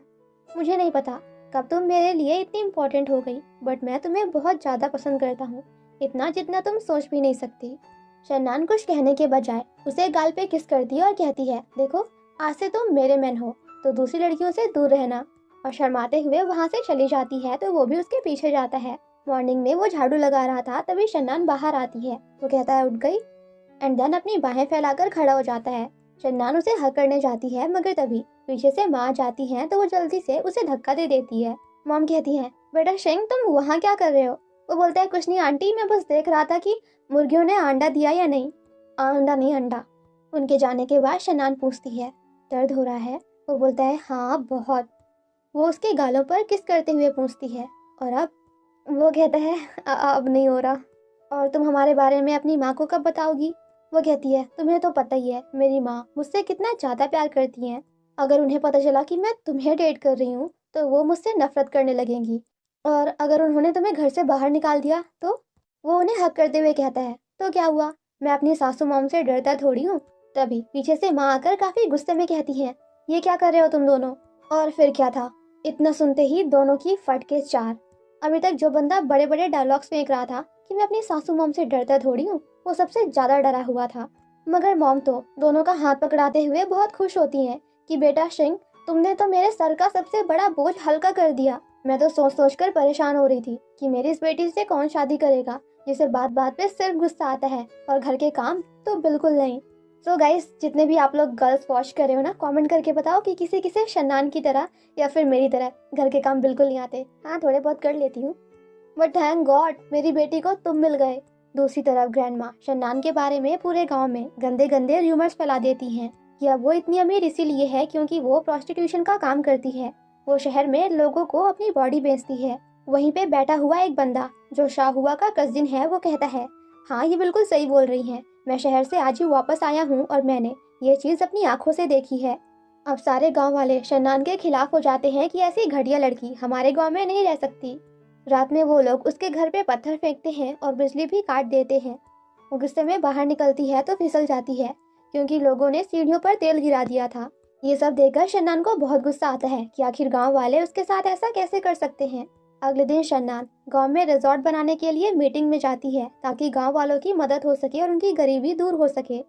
मुझे नहीं पता कब तुम मेरे लिए इतनी इम्पोर्टेंट हो गई, बट मैं तुम्हें बहुत ज़्यादा पसंद करता हूँ, इतना जितना तुम सोच भी नहीं सकती। शन्नान कुछ कहने के बजाय उसे गाल पे किस करती है और कहती है देखो आज से तुम मेरे मैन हो, तो दूसरी लड़कियों से दूर रहना। और शर्माते हुए वहाँ से चली जाती है तो वो भी उसके पीछे जाता है। मॉर्निंग में वो झाड़ू लगा रहा था तभी शन्नान बाहर आती है। वो कहता है उठ गई, एंड देन अपनी बाहें फैलाकर खड़ा हो जाता है। शन्नान उसे हक करने जाती है, मगर तभी पीछे से माँ जाती है तो वो जल्दी से उसे धक्का दे देती है। मॉम कहती है बेटा शिंग तुम वहाँ क्या कर रहे हो। वो बोलता है कुछ नहीं आंटी, मैं बस देख रहा था कि मुर्गियों ने अंडा दिया या नहीं। अंडा नहीं, अंडा। उनके जाने के बाद शन्नान पूछती है दर्द हो रहा है। वो बोलता है हाँ बहुत। वो उसके गालों पर किस करते हुए पूछती है और अब। वो कहता है अब नहीं हो रहा। और तुम हमारे बारे में अपनी माँ को कब बताओगी। वो कहती है तुम्हें तो पता ही है मेरी माँ मुझसे कितना ज़्यादा प्यार करती हैं, अगर उन्हें पता चला कि मैं तुम्हें डेट कर रही हूँ तो वो मुझसे नफरत करने लगेंगी, और अगर उन्होंने तुम्हें घर से बाहर निकाल दिया तो। वो उन्हें हक करते हुए कहता है तो क्या हुआ, मैं अपनी सासू मॉम से डरता थोड़ी हूँ। तभी पीछे से माँ आकर काफी गुस्से में कहती है ये क्या कर रहे हो तुम दोनों। और फिर क्या था, इतना सुनते ही दोनों की फट के चार। अभी तक जो बंदा बड़े बड़े डायलॉग्स फेंक रहा था कि मैं अपनी सासू मॉम से डरता थोड़ी हूँ, वो सबसे ज्यादा डरा हुआ था। मगर मॉम तो दोनों का हाथ पकड़ाते हुए बहुत खुश होती हैं कि बेटा शिंग तुमने तो मेरे सर का सबसे बड़ा बोझ हल्का कर दिया। मैं तो सोच सोच कर परेशान हो रही थी कि मेरी इस बेटी से कौन शादी करेगा जिसे बात बात पे सिर्फ गुस्सा आता है और घर के काम तो बिल्कुल नहीं। सो गाइस, जितने भी आप लोग गर्ल्स वॉच कर रहे हो ना, कमेंट करके बताओ कि किसी किसी शन्नान की तरह या फिर मेरी तरह घर के काम बिल्कुल नहीं आते। हाँ, थोड़े बहुत कर लेती हूँ, बट थैंक गॉड मेरी बेटी को तुम मिल गए। दूसरी तरफ ग्रैंड माँ शन्नान के बारे में पूरे गांव में गंदे गंदे र्यूमर्स फैला देती हैं कि अब वो इतनी अमीर इसीलिए है क्योंकि वो प्रोस्टिट्यूशन का काम करती है। वो शहर में लोगों को अपनी बॉडी बेचती है। वहीं पे बैठा हुआ एक बंदा जो शाहुआ का कजिन है, वो कहता है, हाँ ये बिल्कुल सही बोल रही हैं, मैं शहर से आज ही वापस आया हूँ और मैंने ये चीज अपनी आंखों से देखी है। अब सारे गांव वाले शन्नान के खिलाफ हो जाते हैं कि ऐसी घटिया लड़की हमारे गांव में नहीं रह सकती। रात में वो लोग उसके घर पे पत्थर फेंकते हैं और बिजली भी काट देते हैं। वो गुस्से में बाहर निकलती है तो फिसल जाती है क्योंकि लोगों ने सीढ़ियों पर तेल गिरा दिया था। ये सब देखकर शन्नान को बहुत गुस्सा आता है कि आखिर गांव वाले उसके साथ ऐसा कैसे कर सकते हैं। अगले दिन शन्नान गांव में रिजॉर्ट बनाने के लिए मीटिंग में जाती है ताकि गांव वालों की मदद हो सके और उनकी गरीबी दूर हो सके।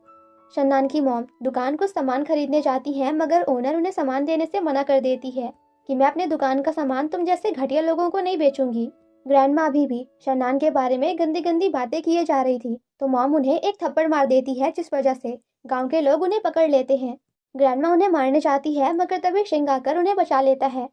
शन्नान की मॉम दुकान को सामान खरीदने जाती है, मगर ओनर उन्हें सामान देने से मना कर देती है कि मैं अपने दुकान का सामान तुम जैसे घटिया लोगों को नहीं बेचूंगी। ग्रैंडमा अभी भी शन्नान के बारे में गंदी गंदी बातें किए जा रही थी तो मॉम उन्हें एक थप्पड़ मार देती है, जिस वजह से गांव के लोग उन्हें पकड़ लेते हैं। ग्रैंडमा उन्हें मारने चाहती है, मगर तभी शिंग आकर उन्हें बचा लेता है।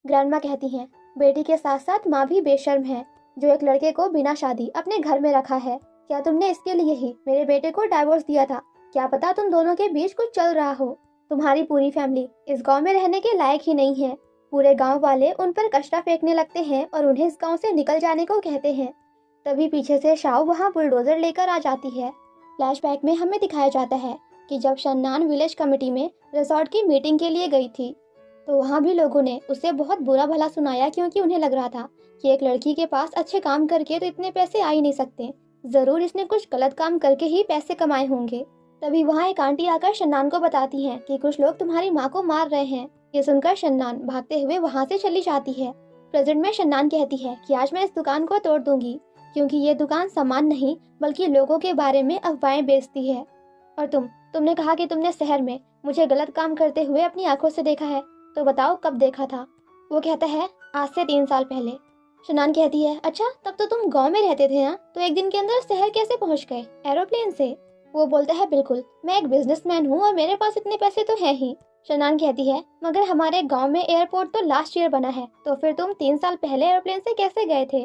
ग्रैंडमा कहती हैं, बेटी के साथ साथ माँ भी बेशर्म है जो एक लड़के को बिना शादी अपने घर में रखा है। क्या तुमने इसके लिए ही मेरे बेटे को डाइवोर्स दिया था? क्या पता तुम दोनों के बीच कुछ चल रहा हो। तुम्हारी पूरी फैमिली इस गांव में रहने के लायक ही नहीं है। पूरे गांव वाले उन पर कचरा फेंकने लगते हैं और उन्हें इस गांव से निकल जाने को कहते हैं। तभी पीछे से शाओ वहां बुलडोजर लेकर आ जाती है। फ्लैशबैक में हमें दिखाया जाता है कि जब शन्नान विलेज कमेटी में रिजॉर्ट की मीटिंग के लिए गई थी तो वहाँ भी लोगों ने उसे बहुत बुरा भला सुनाया क्योंकि उन्हें लग रहा था कि एक लड़की के पास अच्छे काम करके तो इतने पैसे आ ही नहीं सकते, जरूर इसने कुछ गलत काम करके ही पैसे कमाए होंगे। तभी वहाँ एक आंटी आकर शन्नान को बताती हैं कि कुछ लोग तुम्हारी माँ को मार रहे हैं। ये सुनकर शन्नान भागते हुए वहाँ से चली जाती है। प्रेजेंट में शन्नान कहती है कि आज मैं इस दुकान को तोड़ दूंगी क्योंकि ये दुकान सामान नहीं बल्कि लोगों के बारे में अफवाहें बेचती है। और तुमने कहा कि तुमने शहर में मुझे गलत काम करते हुए अपनी आंखों से देखा है, तो बताओ कब देखा था? वो कहता है, आज से 3 साल पहले। शन्नान कहती है, अच्छा तब तो तुम गांव में रहते थे ना, तो एक दिन के अंदर शहर कैसे पहुंच गए? एरोप्लेन से? वो बोलता है, बिल्कुल, मैं एक बिजनेसमैन हूँ और मेरे पास इतने पैसे तो है ही। शन्नान कहती है, मगर हमारे गांव में एयरपोर्ट तो लास्ट ईयर बना है, तो फिर तुम 3 साल पहले एरोप्लेन से कैसे गए थे?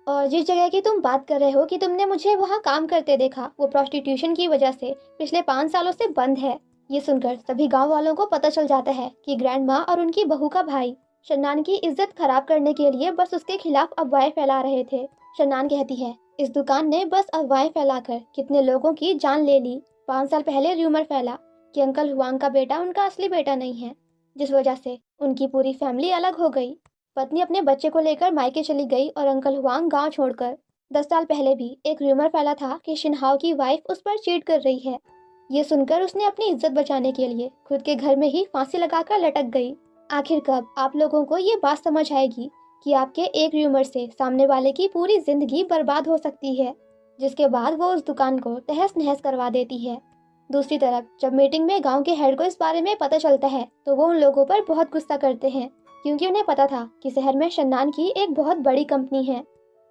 और जिस जगह की तुम बात कर रहे हो कि तुमने मुझे वहाँ काम करते देखा, वो प्रोस्टिट्यूशन की वजह से पिछले 5 सालों से बंद है। ये सुनकर सभी गांव वालों को पता चल जाता है कि ग्रैंड माँ और उनकी बहू का भाई शन्नान की इज्जत खराब करने के लिए बस उसके खिलाफ अफवाहें फैला रहे थे। शन्नान कहती है, इस दुकान ने बस अफवाहें फैलाकर कितने लोगों की जान ले ली। 5 साल पहले र्यूमर फैला कि अंकल हुआंग का बेटा उनका असली बेटा नहीं है, जिस वजह से उनकी पूरी फैमिली अलग हो गई। पत्नी अपने बच्चे को लेकर मायके चली गई और अंकल हुआंग गांव छोड़कर। 10 साल पहले भी एक र्यूमर फैला था कि शिनहाओ की वाइफ उस पर चीट कर रही है। ये सुनकर उसने अपनी इज्जत बचाने के लिए खुद के घर में ही फांसी लगाकर लटक गई। आखिर कब आप लोगों को ये बात समझ आएगी कि आपके एक र्यूमर से सामने वाले की पूरी जिंदगी बर्बाद हो सकती है, जिसके बाद वो उस दुकान को तहस नहस करवा देती है। दूसरी तरफ जब मीटिंग में गांव के हेड को इस बारे में पता चलता है तो वो उन लोगों पर बहुत गुस्सा करते हैं क्योंकि उन्हें पता था कि शहर में शन्नान की एक बहुत बड़ी कंपनी है।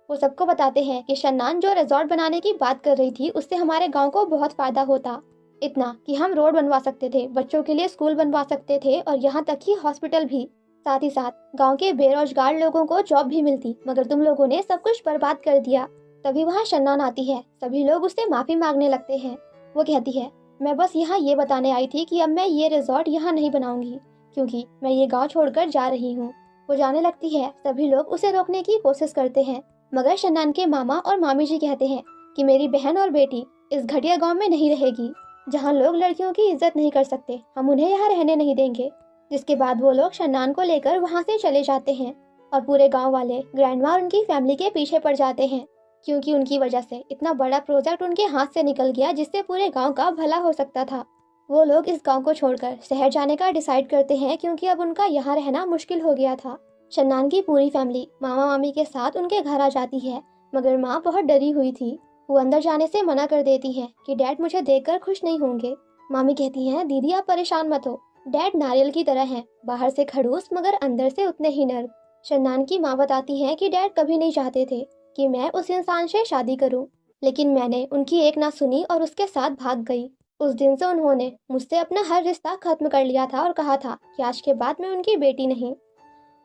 वो सबको बताते हैं कि शन्नान जो रिजॉर्ट बनाने की बात कर रही थी उससे हमारे गांव को बहुत फायदा होता, इतना कि हम रोड बनवा सकते थे, बच्चों के लिए स्कूल बनवा सकते थे और यहाँ तक कि हॉस्पिटल भी। साथ ही साथ गांव के बेरोजगार लोगों को जॉब भी मिलती, मगर तुम लोगों ने सब कुछ बर्बाद कर दिया। तभी वहाँ शन्नान आती है। सभी लोग उससे माफी मांगने लगते हैं। वो कहती है, मैं बस यहाँ ये बताने आई थी कि अब मैं ये रिजॉर्ट यहाँ नहीं बनाऊंगी क्योंकि मैं ये गाँव छोड़कर जा रही हूँ। वो जाने लगती है। सभी लोग उसे रोकने की कोशिश करते हैं, मगर शन्नान के मामा और मामी जी कहते हैं कि मेरी बहन और बेटी इस घटिया गांव में नहीं रहेगी जहां लोग लड़कियों की इज्जत नहीं कर सकते, हम उन्हें यहाँ रहने नहीं देंगे। जिसके बाद वो लोग शन्नान को लेकर वहाँ से चले जाते हैं और पूरे गांव वाले ग्रैंडमा और उनकी फैमिली के पीछे पड़ जाते हैं क्योंकि उनकी वजह से इतना बड़ा प्रोजेक्ट उनके हाथ से निकल गया जिससे पूरे गाँव का भला हो सकता था। वो लोग इस गाँव को छोड़कर शहर जाने का डिसाइड करते हैं क्योंकि अब उनका यहाँ रहना मुश्किल हो गया था। शन्नान की पूरी फैमिली मामा मामी के साथ उनके घर आ जाती है, मगर माँ बहुत डरी हुई थी। वो अंदर जाने से मना कर देती हैं कि डैड मुझे देखकर खुश नहीं होंगे। मामी कहती हैं, दीदी आप परेशान मत हो, डैड नारियल की तरह हैं, बाहर से खड़ूस मगर अंदर से उतने ही नर्म। शन्नान की माँ बताती हैं कि डैड कभी नहीं चाहते थे कि मैं उस इंसान से शादी करूं, लेकिन मैंने उनकी एक ना सुनी और उसके साथ भाग गई। उस दिन से उन्होंने मुझसे अपना हर रिश्ता खत्म कर लिया था और कहा था कि आज के बाद मैं उनकी बेटी नहीं।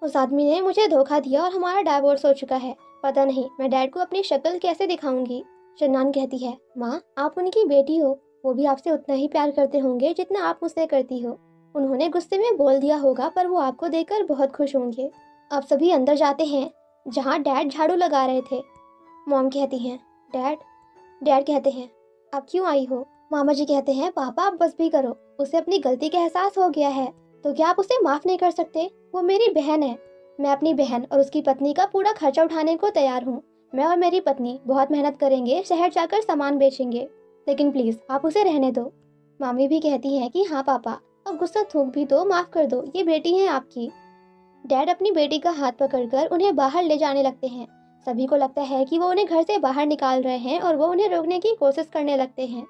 उस आदमी ने मुझे धोखा दिया और हमारा डाइवोर्स हो चुका है। पता नहीं मैं डैड को अपनी शक्ल कैसे दिखाऊंगी। शन्नान कहती है, माँ आप उनकी बेटी हो, वो भी आपसे उतना ही प्यार करते होंगे जितना आप मुझसे करती हो। उन्होंने गुस्से में बोल दिया होगा पर वो आपको देखकर बहुत खुश होंगे। आप सभी अंदर जाते हैं जहाँ डैड झाड़ू लगा रहे थे। मॉम कहती हैं, डैड। डैड कहते हैं, आप क्यों आई हो? मामा जी कहते हैं, पापा आप बस भी करो, उसे अपनी गलती का एहसास हो गया है, तो क्या आप उसे माफ नहीं कर सकते? वो मेरी बहन है। मैं अपनी बहन और उसकी पत्नी का पूरा खर्चा उठाने को तैयार हूँ। मैं और मेरी पत्नी बहुत मेहनत करेंगे, शहर जाकर सामान बेचेंगे, लेकिन प्लीज आप उसे रहने दो। मामी भी कहती है कि हाँ पापा, अब गुस्सा थूक भी दो, माफ कर दो, ये बेटी है आपकी। डैड अपनी बेटी का हाथ पकड़कर उन्हें बाहर ले जाने लगते हैं। सभी को लगता है कि वो उन्हें घर से बाहर निकाल रहे हैं और वो उन्हें रोकने की कोशिश करने लगते हैं,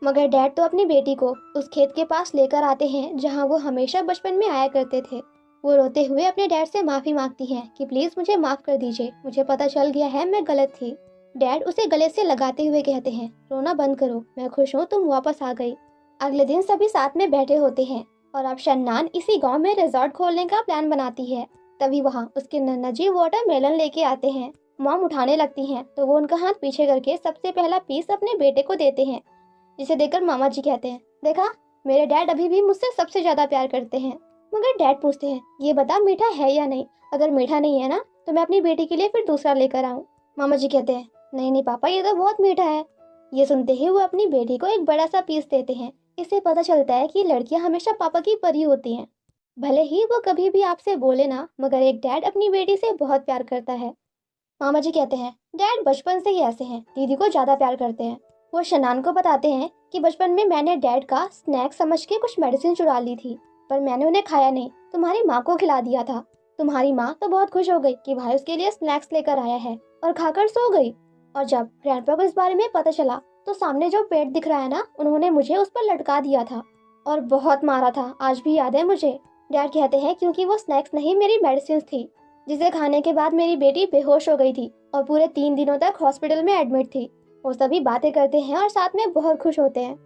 मगर डैड तो अपनी बेटी को उस खेत के पास लेकर आते हैं जहां वो हमेशा बचपन में आया करते थे। वो रोते हुए अपने डैड से माफी मांगती हैं कि प्लीज मुझे माफ कर दीजिए, मुझे पता चल गया है मैं गलत थी। डैड उसे गले से लगाते हुए कहते हैं, रोना बंद करो, मैं खुश हूँ तुम वापस आ गई। अगले दिन सभी साथ में बैठे होते हैं और अब शन्नान इसी गांव में रिजॉर्ट खोलने का प्लान बनाती है। तभी वहाँ उसके नन्ना जी वाटरमेलन लेके आते हैं। मॉम उठाने लगती हैं तो वो उनका हाथ पीछे करके सबसे पहला पीस अपने बेटे को देते हैं, जिसे देखकर मामा जी कहते हैं, देखा मेरे डैड अभी भी मुझसे सबसे ज्यादा प्यार करते हैं। मगर डैड पूछते हैं, ये बता मीठा है या नहीं? अगर मीठा नहीं है ना तो मैं अपनी बेटी के लिए फिर दूसरा लेकर आऊँ। मामा जी कहते हैं, नहीं नहीं पापा, ये तो बहुत मीठा है। ये सुनते ही वो अपनी बेटी को एक बड़ा सा पीस देते हैं। इससे पता चलता है कि लड़कियां हमेशा पापा की परी होती हैं, भले ही वो कभी भी आपसे बोले ना, मगर एक डैड अपनी बेटी से बहुत प्यार करता है। मामा जी कहते हैं, डैड बचपन से ही ऐसे हैं, दीदी को ज्यादा प्यार करते हैं। वो शनान को बताते हैं कि बचपन में मैंने डैड का स्नैक समझ के कुछ मेडिसिन चुरा ली थी, पर मैंने उन्हें खाया नहीं, तुम्हारी माँ को खिला दिया था। तुम्हारी माँ तो बहुत खुश हो गई कि भाई उसके लिए स्नैक्स लेकर आया है, और खाकर सो गई। और जब ग्रैंडपा को इस बारे में पता चला तो सामने जो पेट दिख रहा है ना, उन्होंने मुझे उस पर लटका दिया था और बहुत मारा था, आज भी याद है मुझे। डैड कहते हैं, क्योंकि वो स्नैक्स नहीं मेरी मेडिसिन थी, जिसे खाने के बाद मेरी बेटी बेहोश हो गई थी और पूरे 3 दिनों तक हॉस्पिटल में एडमिट थी। वो सभी बातें करते हैं और साथ में बहुत खुश होते हैं।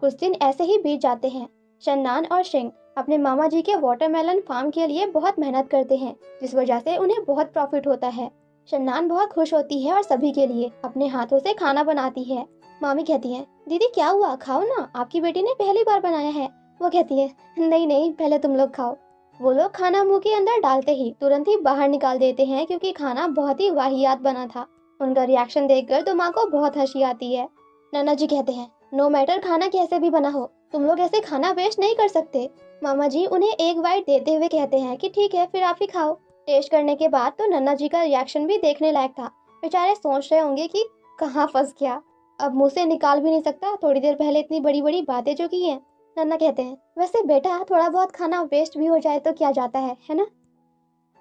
कुछ दिन ऐसे ही बीत जाते हैं। शन्नान और शिंग अपने मामा जी के वाटरमेलन फार्म के लिए बहुत मेहनत करते हैं, जिस वजह से उन्हें बहुत प्रॉफिट होता है। शन्नान बहुत खुश होती है और सभी के लिए अपने हाथों से खाना बनाती है। मामी कहती है, दीदी क्या हुआ, खाओ ना, आपकी बेटी ने पहली बार बनाया है। वो कहती है, नहीं नहीं पहले तुम लोग खाओ। वो लोग खाना मुंह के अंदर डालते ही तुरंत ही बाहर निकाल देते हैं, क्योंकि खाना बहुत ही वाहियात बना था। उनका रिएक्शन देखकर तो माँ को बहुत हंसी आती है। नाना जी कहते हैं, नो मैटर खाना कैसे भी बना हो, तुम लोग ऐसे खाना वेस्ट नहीं कर सकते। मामा जी उन्हें एक बाइट देते हुए कहते हैं कि ठीक है फिर आप ही खाओ। टेस्ट करने के बाद तो नन्ना जी का रिएक्शन भी देखने लायक था। बेचारे सोच रहे होंगे कि कहाँ फंस गया, अब मुंह से निकाल भी नहीं सकता, थोड़ी देर पहले इतनी बड़ी बड़ी बातें जो की हैं। नन्ना कहते हैं, वैसे बेटा थोड़ा बहुत खाना वेस्ट भी हो जाए तो क्या जाता है ना।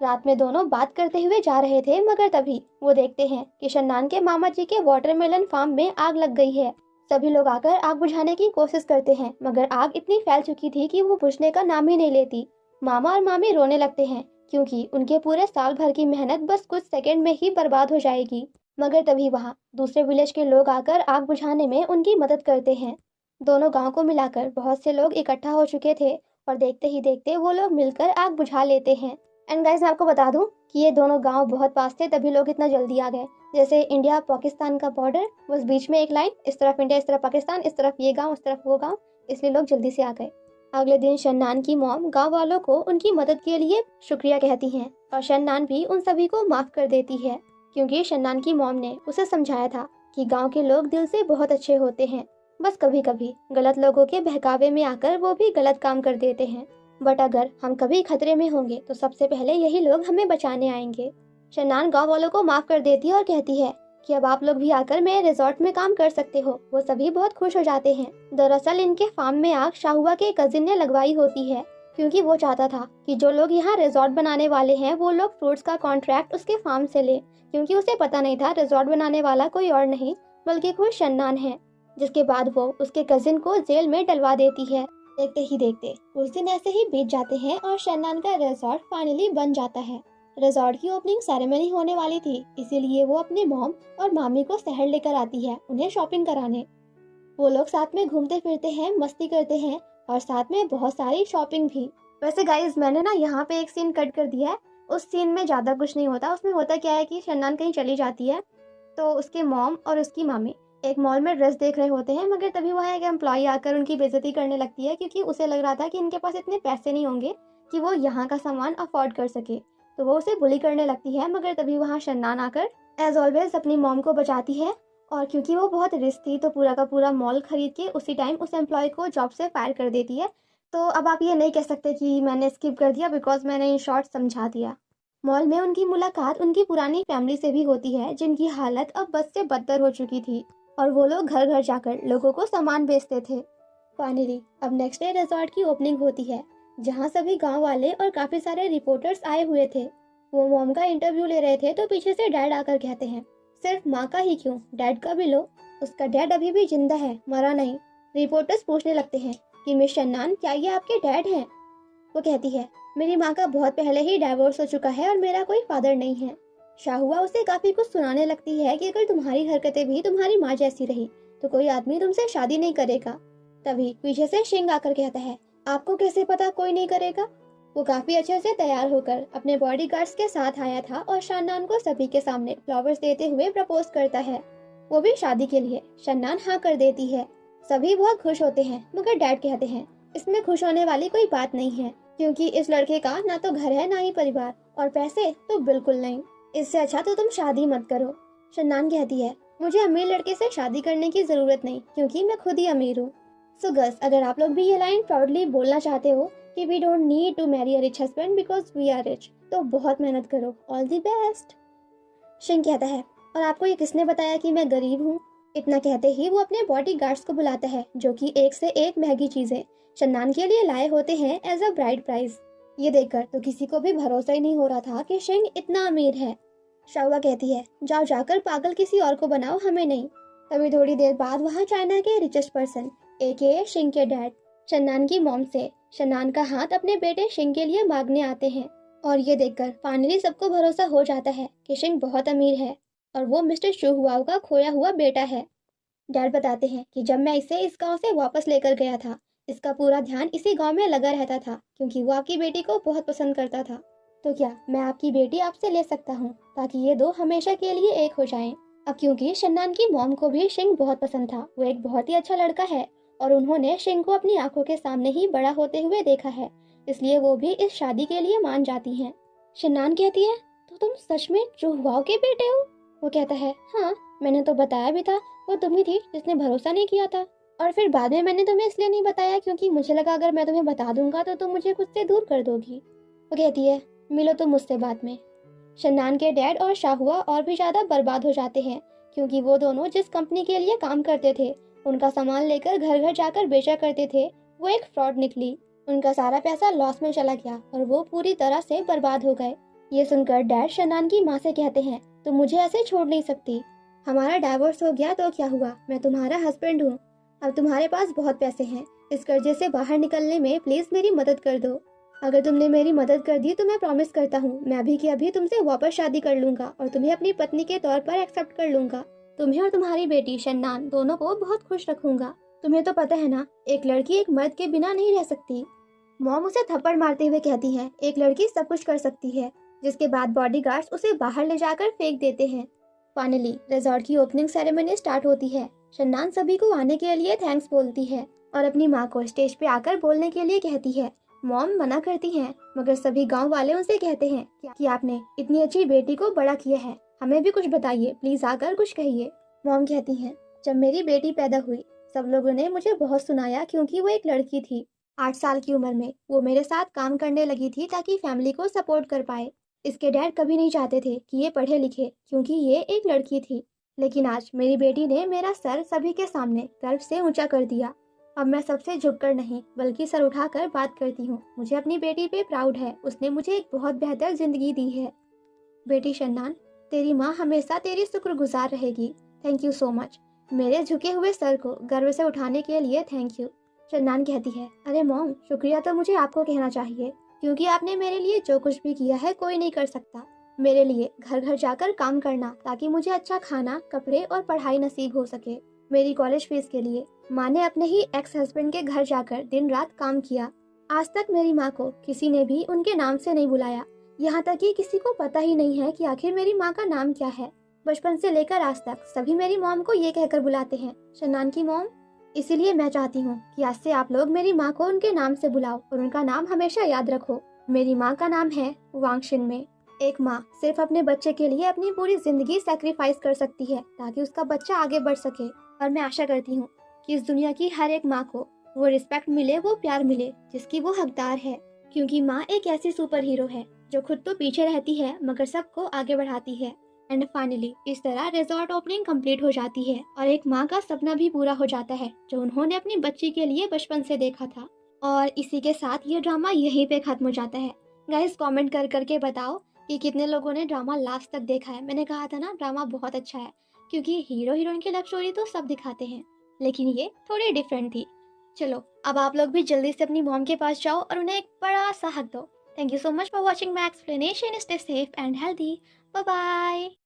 रात में दोनों बात करते हुए जा रहे थे, मगर तभी वो देखते हैं कि शन्नान के मामा जी के वाटरमेलन फार्म में आग लग गई है। सभी लोग आकर आग बुझाने की कोशिश करते हैं, मगर आग इतनी फैल चुकी थी कि वो बुझने का नाम ही नहीं लेती। मामा और मामी रोने लगते हैं, क्योंकि उनके पूरे साल भर की मेहनत बस कुछ सेकंड में ही बर्बाद हो जाएगी। मगर तभी वहाँ दूसरे विलेज के लोग आकर आग बुझाने में उनकी मदद करते हैं। दोनों गांव को मिलाकर बहुत से लोग इकट्ठा हो चुके थे और देखते ही देखते वो लोग मिलकर आग बुझा लेते हैं। एंड गाइस मैं आपको बता दूं कि ये दोनों गांव बहुत पास थे, तभी लोग इतना जल्दी आ गए। जैसे इंडिया पाकिस्तान का बॉर्डर, बस बीच में एक लाइन, इस तरफ इंडिया इस तरफ पाकिस्तान, इस तरफ ये गांव उस तरफ वो गांव, इसलिए लोग जल्दी से आ गए। अगले दिन शन्नान की मॉम गांव वालों को उनकी मदद के लिए शुक्रिया कहती हैं और शन्नान भी उन सभी को माफ कर देती है, क्योंकि शन्नान की मॉम ने उसे समझाया था कि गाँव के लोग दिल से बहुत अच्छे होते हैं, बस कभी कभी गलत लोगों के बहकावे में आकर वो भी गलत काम कर देते हैं। बट अगर हम कभी खतरे में होंगे तो सबसे पहले यही लोग हमें बचाने आएंगे। शन्नान गांव वालों को माफ कर देती है और कहती है कि अब आप लोग भी आकर मेरे रिजॉर्ट में काम कर सकते हो। वो सभी बहुत खुश हो जाते हैं। दरअसल इनके फार्म में आग शाहुआ के कजिन ने लगवाई होती है, क्योंकि वो चाहता था कि जो लोग यहाँ रिजॉर्ट बनाने वाले हैं वो लोग फ्रूट्स का कॉन्ट्रैक्ट उसके फार्म से ले, क्योंकि उसे पता नहीं था रिजॉर्ट बनाने वाला कोई और नहीं बल्कि खुद शन्नान है। जिसके बाद वो उसके कजिन को जेल में डलवा देती है। देखते ही देखते कुछ दिन ऐसे ही बीत जाते हैं और शन्नान का रिजॉर्ट फाइनली बन जाता है। रिजॉर्ट की ओपनिंग सेरेमनी होने वाली थी, इसीलिए वो अपने मॉम और मामी को शहर लेकर आती है उन्हें शॉपिंग कराने। वो लोग साथ में घूमते फिरते हैं, मस्ती करते हैं और साथ में बहुत सारी शॉपिंग भी। वैसे गाइज मैंने ना यहाँ पे एक सीन कट कर दिया है। उस सीन में ज़्यादा कुछ नहीं होता। उसमें होता क्या है कि शन्नान कहीं चली जाती है तो उसके मॉम और उसकी मामी एक मॉल में ड्रेस देख रहे होते हैं, मगर तभी वहाँ एक एम्प्लॉय आकर उनकी बेइज्जती करने लगती है क्योंकि उसे लग रहा था कि इनके पास इतने पैसे नहीं होंगे कि वो यहाँ का सामान अफोर्ड कर सके। तो वो उसे बुली करने लगती है, मगर तभी वहाँ शन्नान आकर एज ऑलवेज अपनी मॉम को बचाती है। और क्योंकि वो बहुत रिस्क थी तो पूरा का पूरा मॉल खरीद के उसी टाइम उस एम्प्लॉय को जॉब से फायर कर देती है। तो अब आप ये नहीं कह सकते कि मैंने स्किप कर दिया, बिकॉज मैंने इन शॉर्ट समझा दिया। मॉल में उनकी मुलाकात उनकी पुरानी फैमिली से भी होती है, जिनकी हालत अब बस से बदतर हो चुकी थी और वो लोग घर घर जाकर लोगों को सामान बेचते थे। फाइनली अब नेक्स्ट डे रिजॉर्ट की ओपनिंग होती है, जहाँ सभी गांव वाले और काफी सारे रिपोर्टर्स आए हुए थे। वो मॉम का इंटरव्यू ले रहे थे तो पीछे से डैड आकर कहते हैं, सिर्फ माँ का ही क्यों, डैड का भी लो, उसका डैड अभी भी जिंदा है, मरा नहीं। रिपोर्टर्स पूछने लगते हैं कि मिस शन्नान, क्या ये आपके डैड हैं? वो कहती है, मेरी माँ का बहुत पहले ही डाइवोर्स हो चुका है और मेरा कोई फादर नहीं है। शाहुआ उसे काफी कुछ सुनाने लगती है कि अगर तुम्हारी हरकतें भी तुम्हारी माँ जैसी रही तो कोई आदमी तुमसे शादी नहीं करेगा। तभी पीछे से शिंग आकर कहता है, आपको कैसे पता कोई नहीं करेगा? वो काफी अच्छे से तैयार होकर अपने बॉडीगार्ड्स के साथ आया था और शन्नान को सभी के सामने फ्लावर्स देते हुए प्रपोज करता है, वो भी शादी के लिए। शन्नान हाँ कर देती है। सभी बहुत खुश होते हैं, मगर डैड कहते हैं, इसमें खुश होने वाली कोई बात नहीं है क्योंकि इस लड़के का ना तो घर है ना ही परिवार, और पैसे तो बिल्कुल नहीं। इससे अच्छा तो तुम शादी मत करो। शन्नान कहती है, मुझे अमीर लड़के से शादी करने की जरूरत नहीं क्योंकि मैं खुद ही अमीर हूँ। सो गर्ल्स, अगर आप लोग भी ये लाइन प्राउडली बोलना चाहते हो कि we don't need to marry a rich husband because we are rich, तो बहुत मेहनत करो। All the best. शिंग कहता है, और आपको ये किसने बताया कि मैं गरीब हूँ? इतना कहते ही वो अपने बॉडी गार्ड्स को बुलाता है, जो कि एक से एक महंगी चीजें शन्नान के लिए लाए होते हैं एज अ ब्राइड प्राइज। ये देखकर तो किसी को भी भरोसा ही नहीं हो रहा था कि शिंग इतना अमीर है। शाहुआ कहती है, जाओ जाकर पागल किसी और को बनाओ, हमें नहीं। तभी थोड़ी देर बाद वहाँ चाइना के रिचेस्ट पर्सन एके शिंग के डैड शन्नान की मॉम से शन्नान का हाथ अपने बेटे शिंग के लिए मांगने आते हैं। और ये देखकर फाइनली सबको भरोसा हो जाता है कि शिंग बहुत अमीर है और वो मिस्टर शुहुआओ का खोया हुआ बेटा है। डैड बताते हैं कि जब मैं इसे इस गांव से वापस लेकर गया था, इसका पूरा ध्यान इसी गांव में लगा रहता था क्योंकि वो आपकी बेटी को बहुत पसंद करता था। तो क्या मैं आपकी बेटी आपसे ले सकता हूँ ताकि ये दो हमेशा के लिए एक हो जाएं? अब क्योंकि शन्नान की मॉम को भी शिंग बहुत पसंद था, वो एक बहुत ही अच्छा लड़का है और उन्होंने शिंग को अपनी आंखों के सामने ही बड़ा होते हुए देखा है, इसलिए वो भी इस शादी के लिए मान जाती हैं। शन्नान कहती है, तो तुम सच में जुहुआओ के बेटे हो? वो कहता है, हाँ, मैंने तो बताया भी था, वो तुम ही थी जिसने भरोसा नहीं किया था। और फिर बाद में मैंने तुम्हें इसलिए नहीं बताया क्योंकि मुझे लगा अगर मैं तुम्हें बता दूंगा तो तुम मुझे खुद से दूर कर दोगी। वो कहती है, मिलो तुम मुझसे बाद में। शन्नान के डैड और शाहुआ और भी ज्यादा बर्बाद हो जाते हैं क्योंकि वो दोनों जिस कंपनी के लिए काम करते थे, उनका सामान लेकर घर घर जाकर बेचा करते थे, वो एक फ्रॉड निकली। उनका सारा पैसा लॉस में चला गया और वो पूरी तरह से बर्बाद हो गए। ये सुनकर डैड शन्नान की माँ से कहते हैं, तुम मुझे ऐसे छोड़ नहीं सकती। हमारा डाइवोर्स हो गया तो क्या हुआ, मैं तुम्हारा हस्बैंड हूँ। अब तुम्हारे पास बहुत पैसे हैं, इस कर्जे से बाहर निकलने में प्लीज मेरी मदद कर दो। अगर तुमने मेरी मदद कर दी तो मैं प्रॉमिस करता हूँ मैं अभी की अभी तुमसे वापस शादी कर लूंगा और तुम्हें अपनी पत्नी के तौर पर एक्सेप्ट कर लूंगा। तुम्हें और तुम्हारी बेटी शन्नान दोनों को बहुत खुश रखूंगा। तुम्हें तो पता है ना, एक लड़की एक मर्द के बिना नहीं रह सकती। मॉम उसे थप्पड़ मारते हुए कहती है, एक लड़की सब कुछ कर सकती है, जिसके बाद बॉडीगार्ड्स उसे बाहर ले जाकर फेंक देते हैं। फाइनली रिजॉर्ट की ओपनिंग सेरेमनी स्टार्ट होती है। शन्नान सभी को आने के लिए थैंक्स बोलती है और अपनी माँ को स्टेज पे आकर बोलने के लिए कहती है। मॉम मना करती हैं, मगर सभी गांव वाले उनसे कहते हैं कि आपने इतनी अच्छी बेटी को बड़ा किया है, हमें भी कुछ बताइए, प्लीज आकर कुछ कहिए। मॉम कहती हैं, जब मेरी बेटी पैदा हुई सब लोगों ने मुझे बहुत सुनाया क्योंकि वो एक लड़की थी। 8 साल की उम्र में वो मेरे साथ काम करने लगी थी ताकि फैमिली को सपोर्ट कर पाए। इसके डैड कभी नहीं चाहते थे कि ये पढ़े लिखे क्योंकि ये एक लड़की थी, लेकिन आज मेरी बेटी ने मेरा सर सभी के सामने गर्व से ऊंचा कर दिया। अब मैं सबसे झुककर नहीं बल्कि सर उठाकर बात करती हूँ। मुझे अपनी बेटी पे प्राउड है, उसने मुझे एक बहुत बेहतर जिंदगी दी है। बेटी शन्नान, तेरी माँ हमेशा तेरी शुक्रगुजार रहेगी। Thank you so much. मेरे झुके हुए सर को गर्व से उठाने के लिए थैंक यू। शन्नान कहती है, अरे मॉम, शुक्रिया तो मुझे आपको कहना चाहिए क्योंकि आपने मेरे लिए जो कुछ भी किया है कोई नहीं कर सकता। मेरे लिए घर घर जाकर काम करना ताकि मुझे अच्छा खाना, कपड़े और पढ़ाई नसीब हो सके। मेरी कॉलेज फीस के लिए। माँ ने अपने ही एक्स हस्बैंड के घर जाकर दिन रात काम किया। आज तक मेरी माँ को किसी ने भी उनके नाम से नहीं बुलाया। यहाँ तक कि किसी को पता ही नहीं है कि आखिर मेरी माँ का नाम क्या है। बचपन से लेकर आज तक सभी मेरी मॉम को ये कहकर बुलाते हैं, शनान की मॉम। इसीलिए मैं चाहती हूँ कि आज से आप लोग मेरी माँ को उनके नाम से बुलाओ और उनका नाम हमेशा याद रखो। मेरी माँ का नाम है वांगशिन में। एक माँ सिर्फ अपने बच्चे के लिए अपनी पूरी जिंदगी सैक्रिफाइस कर सकती है ताकि उसका बच्चा आगे बढ़ सके। और मैं आशा करती हूँ कि इस दुनिया की हर एक माँ को वो रिस्पेक्ट मिले, वो प्यार मिले जिसकी वो हकदार है। क्योंकि माँ एक ऐसी सुपर हीरो है जो खुद तो पीछे रहती है मगर सबको आगे बढ़ाती है। एंड फाइनली इस तरह रिजॉर्ट ओपनिंग कंप्लीट हो जाती है और एक माँ का सपना भी पूरा हो जाता है जो उन्होंने अपनी बच्ची के लिए बचपन से देखा था। और इसी के साथ ये ड्रामा यहीं पे खत्म हो जाता है। गाइस कमेंट कर करके बताओ कि कितने लोगों ने ड्रामा लास्ट तक देखा है। मैंने कहा था ना ड्रामा बहुत अच्छा है, क्योंकि हीरो हीरोइन की लव स्टोरी तो सब दिखाते हैं लेकिन ये थोड़ी डिफरेंट थी। चलो अब आप लोग भी जल्दी से अपनी मॉम के पास जाओ और उन्हें एक बड़ा सा हक दो। Thank you so much for watching my explanation. Stay safe and healthy. Bye bye.